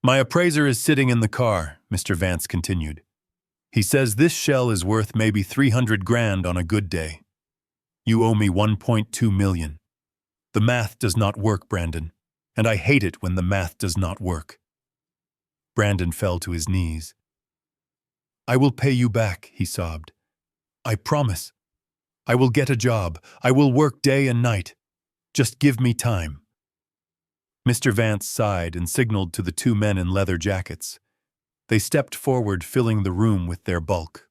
"My appraiser is sitting in the car," Mr. Vance continued. "He says this shell is worth maybe 300 grand on a good day. You owe me 1.2 million. The math does not work, Brandon, and I hate it when the math does not work." Brandon fell to his knees. "I will pay you back," he sobbed. "I promise. I will get a job. I will work day and night. Just give me time." Mr. Vance sighed and signaled to the two men in leather jackets. They stepped forward, filling the room with their bulk.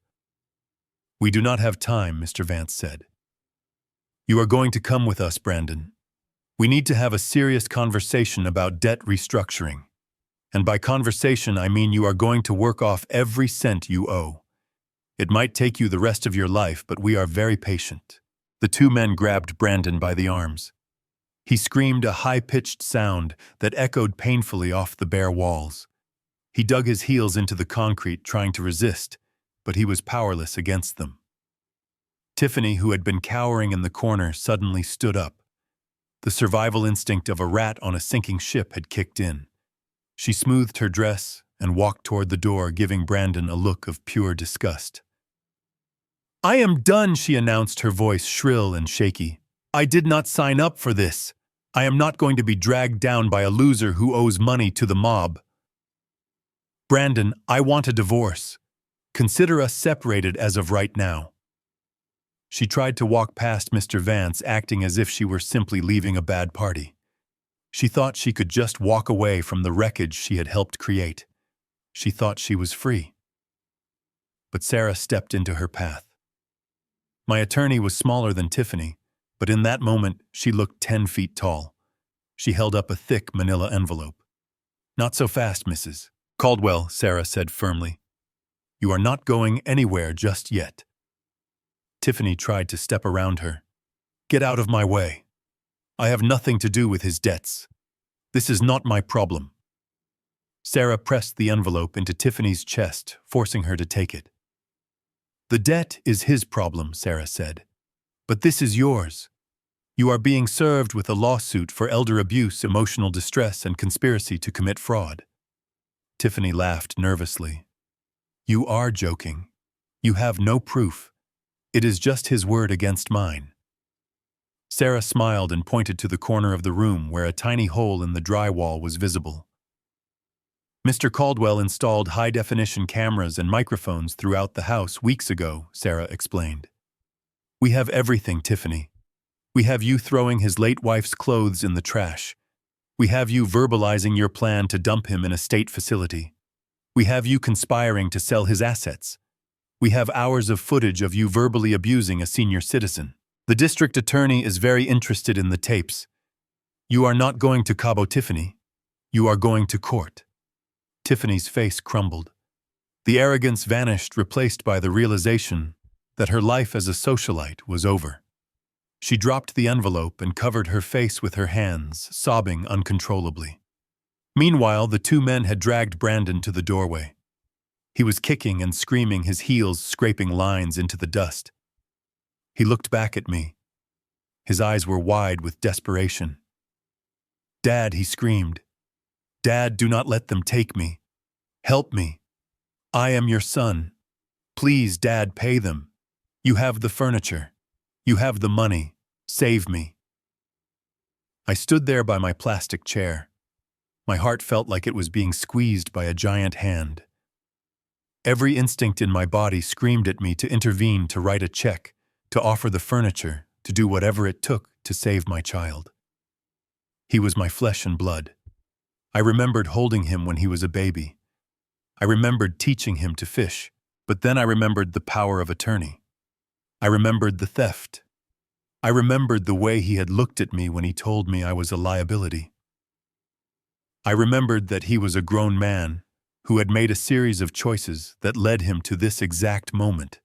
"We do not have time," Mr. Vance said. "You are going to come with us, Brandon. We need to have a serious conversation about debt restructuring. And by conversation, I mean you are going to work off every cent you owe. It might take you the rest of your life, but we are very patient." The two men grabbed Brandon by the arms. He screamed a high-pitched sound that echoed painfully off the bare walls. He dug his heels into the concrete, trying to resist, but he was powerless against them. Tiffany, who had been cowering in the corner, suddenly stood up. The survival instinct of a rat on a sinking ship had kicked in. She smoothed her dress, and walked toward the door, giving Brandon a look of pure disgust. "I am done," she announced, her voice shrill and shaky. "I did not sign up for this. I am not going to be dragged down by a loser who owes money to the mob. Brandon, I want a divorce. Consider us separated as of right now." She tried to walk past Mr. Vance, acting as if she were simply leaving a bad party. She thought she could just walk away from the wreckage she had helped create. She thought she was free. But Sarah stepped into her path. My attorney was smaller than Tiffany, but in that moment she looked 10 feet tall. She held up a thick manila envelope. "Not so fast, Mrs. Caldwell," Sarah said firmly. "You are not going anywhere just yet." Tiffany tried to step around her. "Get out of my way. I have nothing to do with his debts. This is not my problem." Sarah pressed the envelope into Tiffany's chest, forcing her to take it. "The debt is his problem," Sarah said. "But this is yours. You are being served with a lawsuit for elder abuse, emotional distress, and conspiracy to commit fraud." Tiffany laughed nervously. "You are joking. You have no proof. It is just his word against mine." Sarah smiled and pointed to the corner of the room where a tiny hole in the drywall was visible. "Mr. Caldwell installed high-definition cameras and microphones throughout the house weeks ago," Sarah explained. "We have everything, Tiffany. We have you throwing his late wife's clothes in the trash. We have you verbalizing your plan to dump him in a state facility. We have you conspiring to sell his assets. We have hours of footage of you verbally abusing a senior citizen. The district attorney is very interested in the tapes. You are not going to Cabo, Tiffany. You are going to court." Tiffany's face crumbled. The arrogance vanished, replaced by the realization that her life as a socialite was over. She dropped the envelope and covered her face with her hands, sobbing uncontrollably. Meanwhile, the two men had dragged Brandon to the doorway. He was kicking and screaming, his heels scraping lines into the dust. He looked back at me. His eyes were wide with desperation. "Dad," he screamed. "Dad, do not let them take me. Help me. I am your son. Please, Dad, pay them. You have the furniture. You have the money. Save me." I stood there by my plastic chair. My heart felt like it was being squeezed by a giant hand. Every instinct in my body screamed at me to intervene, to write a check, to offer the furniture, to do whatever it took to save my child. He was my flesh and blood. I remembered holding him when he was a baby. I remembered teaching him to fish, but then I remembered the power of attorney. I remembered the theft. I remembered the way he had looked at me when he told me I was a liability. I remembered that he was a grown man who had made a series of choices that led him to this exact moment.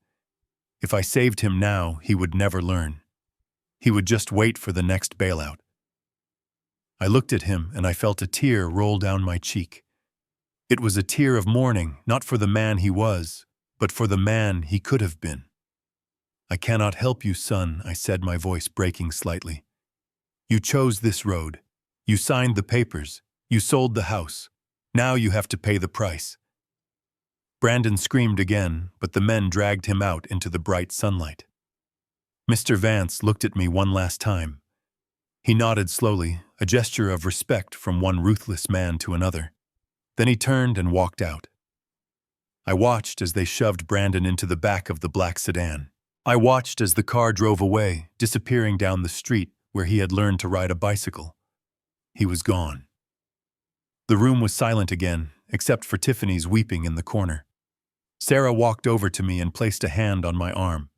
If I saved him now, he would never learn. He would just wait for the next bailout. I looked at him and I felt a tear roll down my cheek. It was a tear of mourning, not for the man he was, but for the man he could have been. "I cannot help you, son," I said, my voice breaking slightly. "You chose this road. You signed the papers. You sold the house. Now you have to pay the price." Brandon screamed again, but the men dragged him out into the bright sunlight. Mr. Vance looked at me one last time. He nodded slowly, a gesture of respect from one ruthless man to another. Then he turned and walked out. I watched as they shoved Brandon into the back of the black sedan. I watched as the car drove away, disappearing down the street where he had learned to ride a bicycle. He was gone. The room was silent again, except for Tiffany's weeping in the corner. Sarah walked over to me and placed a hand on my arm.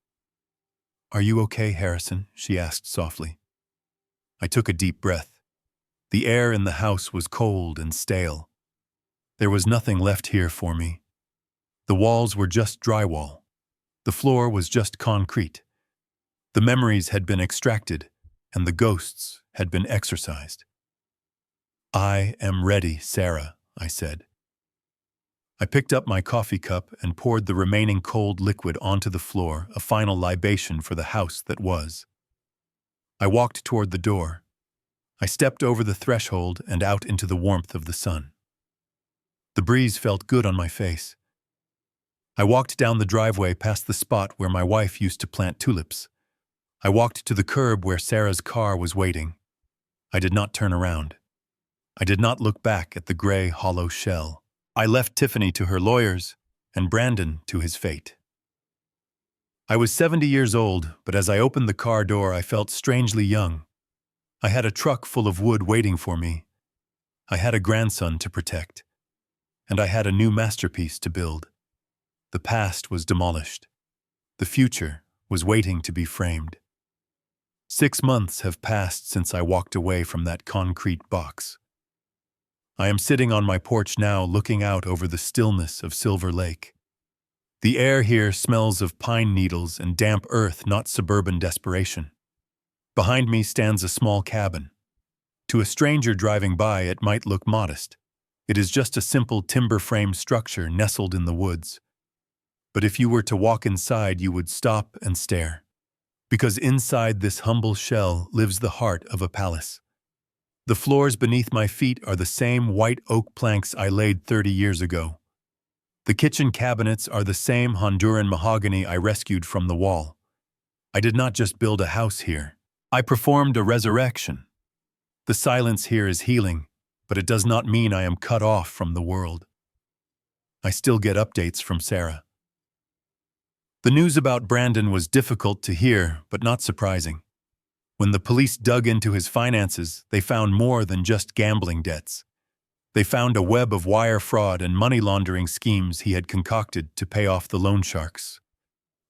"Are you okay, Harrison?" she asked softly. I took a deep breath. The air in the house was cold and stale. There was nothing left here for me. The walls were just drywall. The floor was just concrete. The memories had been extracted, and the ghosts had been exorcised. "I am ready, Sarah," I said. I picked up my coffee cup and poured the remaining cold liquid onto the floor, a final libation for the house that was. I walked toward the door. I stepped over the threshold and out into the warmth of the sun. The breeze felt good on my face. I walked down the driveway past the spot where my wife used to plant tulips. I walked to the curb where Sarah's car was waiting. I did not turn around. I did not look back at the gray, hollow shell. I left Tiffany to her lawyers and Brandon to his fate. I was 70 years old, but as I opened the car door, I felt strangely young. I had a truck full of wood waiting for me. I had a grandson to protect. And I had a new masterpiece to build. The past was demolished. The future was waiting to be framed. 6 months have passed since I walked away from that concrete box. I am sitting on my porch now, looking out over the stillness of Silver Lake. The air here smells of pine needles and damp earth, not suburban desperation. Behind me stands a small cabin. To a stranger driving by, it might look modest. It is just a simple timber frame structure nestled in the woods. But if you were to walk inside, you would stop and stare. Because inside this humble shell lives the heart of a palace. The floors beneath my feet are the same white oak planks I laid 30 years ago. The kitchen cabinets are the same Honduran mahogany I rescued from the wall. I did not just build a house here. I performed a resurrection. The silence here is healing, but it does not mean I am cut off from the world. I still get updates from Sarah. The news about Brandon was difficult to hear, but not surprising. When the police dug into his finances, they found more than just gambling debts. They found a web of wire fraud and money laundering schemes he had concocted to pay off the loan sharks.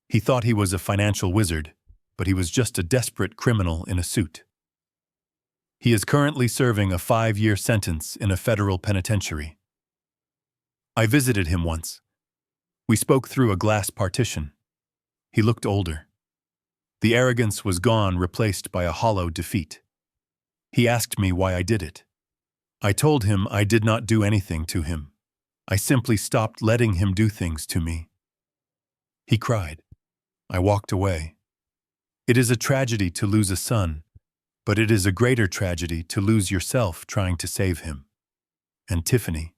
He thought he was a financial wizard, but he was just a desperate criminal in a suit. He is currently serving a 5-year sentence in a federal penitentiary. I visited him once. We spoke through a glass partition. He looked older. The arrogance was gone, replaced by a hollow defeat. He asked me why I did it. I told him I did not do anything to him. I simply stopped letting him do things to me. He cried. I walked away. It is a tragedy to lose a son, but it is a greater tragedy to lose yourself trying to save him. And Tiffany,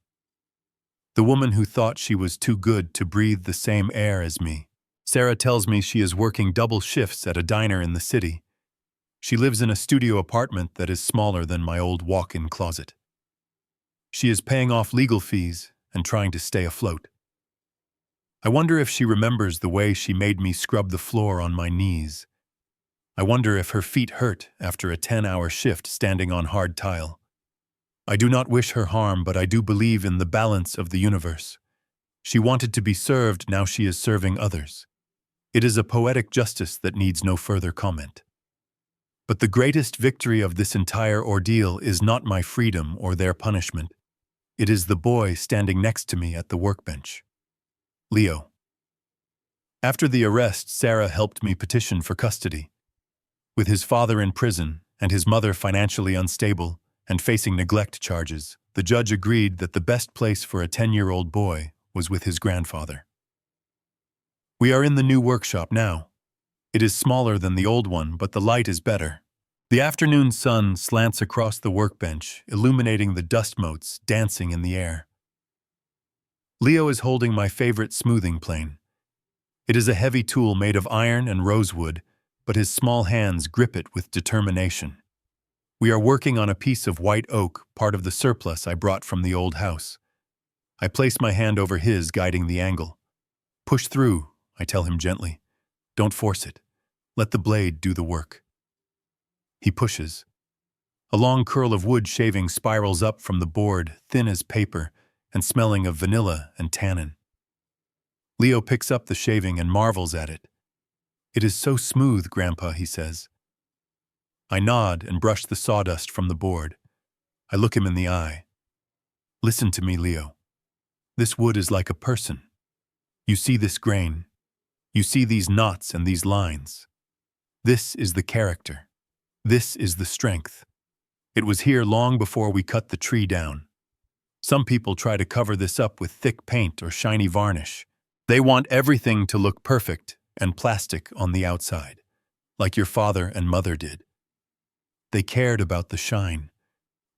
the woman who thought she was too good to breathe the same air as me. Sarah tells me she is working double shifts at a diner in the city. She lives in a studio apartment that is smaller than my old walk-in closet. She is paying off legal fees and trying to stay afloat. I wonder if she remembers the way she made me scrub the floor on my knees. I wonder if her feet hurt after a 10-hour shift standing on hard tile. I do not wish her harm, but I do believe in the balance of the universe. She wanted to be served, now she is serving others. It is a poetic justice that needs no further comment. But the greatest victory of this entire ordeal is not my freedom or their punishment. It is the boy standing next to me at the workbench. Leo. After the arrest, Sarah helped me petition for custody. With his father in prison and his mother financially unstable and facing neglect charges, the judge agreed that the best place for a 10-year-old boy was with his grandfather. We are in the new workshop now. It is smaller than the old one, but the light is better. The afternoon sun slants across the workbench, illuminating the dust motes dancing in the air. Leo is holding my favorite smoothing plane. It is a heavy tool made of iron and rosewood, but his small hands grip it with determination. We are working on a piece of white oak, part of the surplus I brought from the old house. I place my hand over his, guiding the angle. Push through, I tell him gently. Don't force it. Let the blade do the work. He pushes. A long curl of wood shaving spirals up from the board, thin as paper, and smelling of vanilla and tannin. Leo picks up the shaving and marvels at it. It is so smooth, Grandpa, he says. I nod and brush the sawdust from the board. I look him in the eye. Listen to me, Leo. This wood is like a person. You see this grain. You see these knots and these lines. This is the character. This is the strength. It was here long before we cut the tree down. Some people try to cover this up with thick paint or shiny varnish. They want everything to look perfect and plastic on the outside, like your father and mother did. They cared about the shine,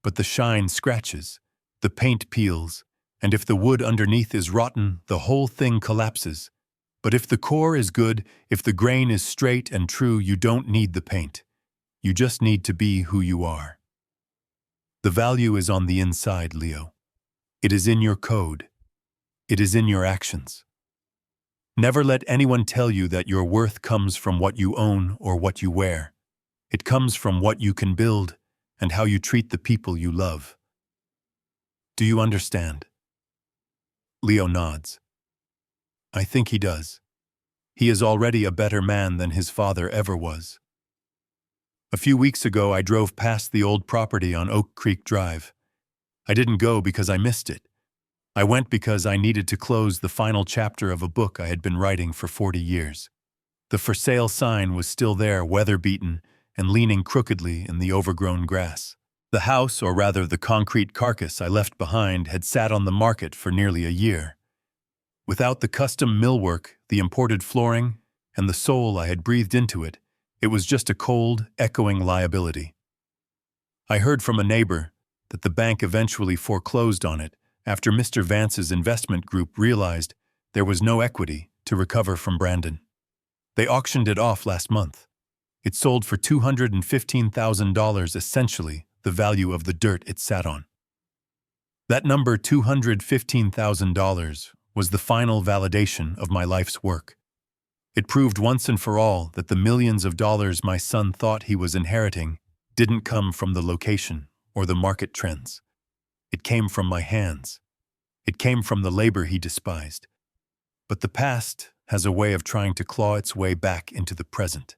but the shine scratches, the paint peels, And if the wood underneath is rotten, the whole thing collapses. But if the core is good, if the grain is straight and true, you don't need the paint. You just need to be who you are. The value is on the inside, Leo. It is in your code. It is in your actions. Never let anyone tell you that your worth comes from what you own or what you wear. It comes from what you can build and how you treat the people you love. Do you understand? Leo nods. I think he does. He is already a better man than his father ever was. A few weeks ago, I drove past the old property on Oak Creek Drive. I didn't go because I missed it. I went because I needed to close the final chapter of a book I had been writing for 40 years. The for sale sign was still there, weather-beaten and leaning crookedly in the overgrown grass. The house, or rather the concrete carcass I left behind, had sat on the market for nearly a year. Without the custom millwork, the imported flooring, and the soul I had breathed into it, it was just a cold, echoing liability. I heard from a neighbor that the bank eventually foreclosed on it after Mr. Vance's investment group realized there was no equity to recover from Brandon. They auctioned it off last month. It sold for $215,000, essentially the value of the dirt it sat on. That number, $215,000, was the final validation of my life's work. It proved once and for all that the millions of dollars my son thought he was inheriting didn't come from the location or the market trends. It came from my hands. It came from the labor he despised. But the past has a way of trying to claw its way back into the present.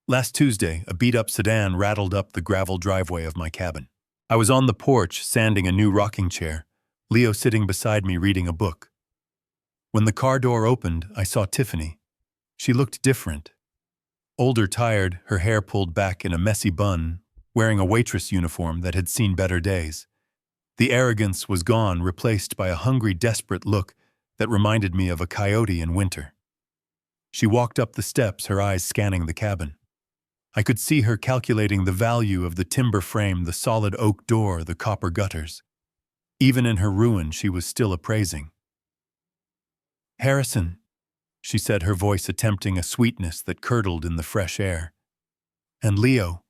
Last Tuesday, a beat-up sedan rattled up the gravel driveway of my cabin. I was on the porch sanding a new rocking chair, Leo sitting beside me reading a book. When the car door opened, I saw Tiffany. She looked different. Older, tired, her hair pulled back in a messy bun, wearing a waitress uniform that had seen better days. The arrogance was gone, replaced by a hungry, desperate look that reminded me of a coyote in winter. She walked up the steps, her eyes scanning the cabin. I could see her calculating the value of the timber frame, the solid oak door, the copper gutters. Even in her ruin, she was still appraising. "Harrison," she said, her voice attempting a sweetness that curdled in the fresh air. "And Leo,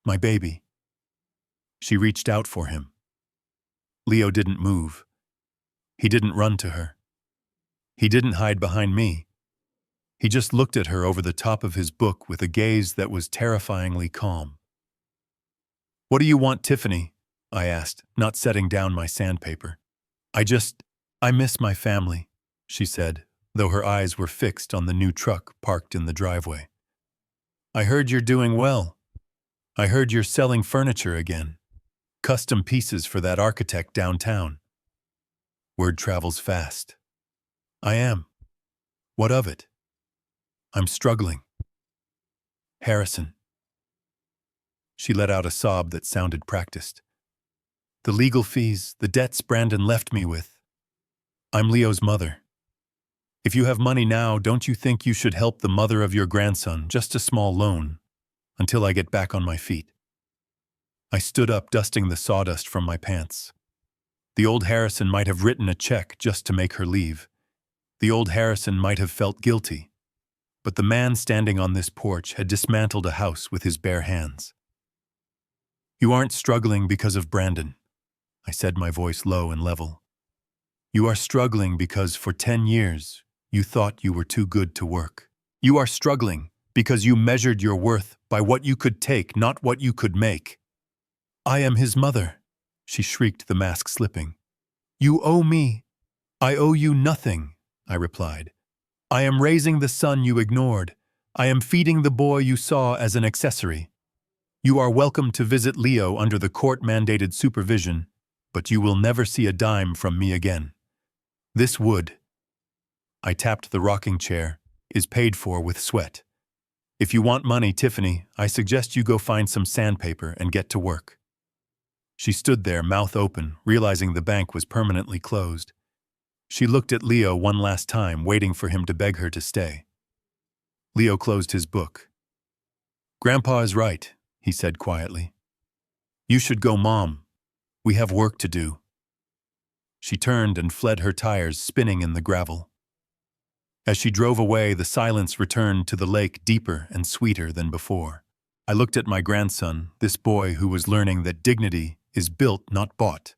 my baby." She reached out for him. Leo didn't move. He didn't run to her. He didn't hide behind me. He just looked at her over the top of his book with a gaze that was terrifyingly calm. "What do you want, Tiffany?" I asked, not setting down my sandpaper. I miss my family," she said, though her eyes were fixed on the new truck parked in the driveway. "I heard you're doing well. I heard you're selling furniture again. Custom pieces for that architect downtown." Word travels fast. "I am. What of it?" "I'm struggling." "Harrison." She let out a sob that sounded practiced. "The legal fees, the debts Brandon left me with. I'm Leo's mother. If you have money now, don't you think you should help the mother of your grandson, just a small loan, until I get back on my feet?" I stood up, dusting the sawdust from my pants. The old Harrison might have written a check just to make her leave. The old Harrison might have felt guilty. But the man standing on this porch had dismantled a house with his bare hands. "You aren't struggling because of Brandon," I said, my voice low and level. "You are struggling because for 10 years you thought you were too good to work. You are struggling because you measured your worth by what you could take, not what you could make." "I am his mother," she shrieked, the mask slipping. "You owe me." "I owe you nothing," I replied. "I am raising the son you ignored. I am feeding the boy you saw as an accessory. You are welcome to visit Leo under the court-mandated supervision, but you will never see a dime from me again. This wood," I tapped the rocking chair, "is paid for with sweat. If you want money, Tiffany, I suggest you go find some sandpaper and get to work." She stood there, mouth open, realizing the bank was permanently closed. She looked at Leo one last time, waiting for him to beg her to stay. Leo closed his book. "Grandpa is right," he said quietly. "You should go, Mom. We have work to do." She turned and fled, her tires spinning in the gravel. As she drove away, the silence returned to the lake, deeper and sweeter than before. I looked at my grandson, this boy who was learning that dignity is built, not bought.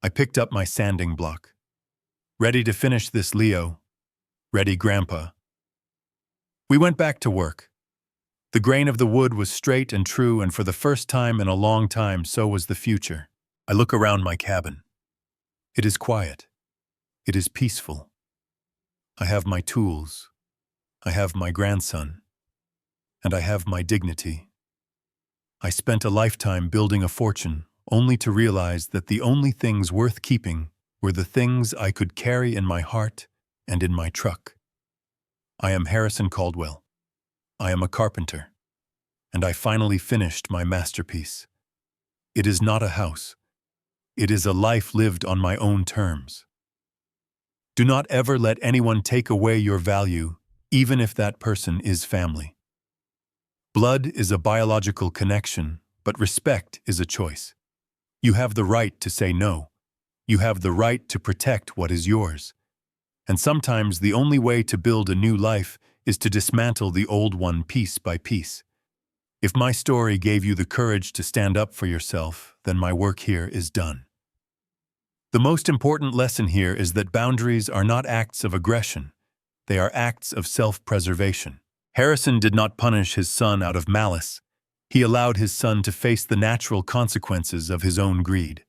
I picked up my sanding block. Ready to finish this, Leo? Ready, Grandpa. We went back to work. The grain of the wood was straight and true, and for the first time in a long time, so was the future. I look around my cabin. It is quiet. It is peaceful. I have my tools. I have my grandson. And I have my dignity. I spent a lifetime building a fortune, only to realize that the only things worth keeping were the things I could carry in my heart and in my truck. I am Harrison Caldwell. I am a carpenter. And I finally finished my masterpiece. It is not a house. It is a life lived on my own terms. Do not ever let anyone take away your value, even if that person is family. Blood is a biological connection, but respect is a choice. You have the right to say no. You have the right to protect what is yours. And sometimes the only way to build a new life is to dismantle the old one piece by piece. If my story gave you the courage to stand up for yourself, then my work here is done. The most important lesson here is that boundaries are not acts of aggression. They are acts of self-preservation. Harrison did not punish his son out of malice. He allowed his son to face the natural consequences of his own greed.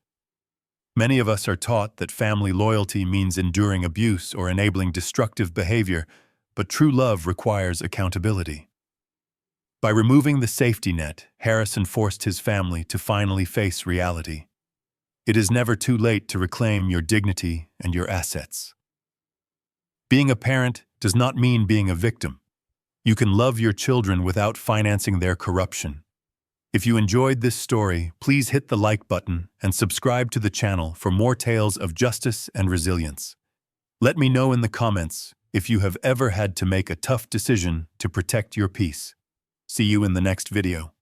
Many of us are taught that family loyalty means enduring abuse or enabling destructive behavior, but true love requires accountability. By removing the safety net, Harrison forced his family to finally face reality. It is never too late to reclaim your dignity and your assets. Being a parent does not mean being a victim. You can love your children without financing their corruption. If you enjoyed this story, please hit the like button and subscribe to the channel for more tales of justice and resilience. Let me know in the comments if you have ever had to make a tough decision to protect your peace. See you in the next video.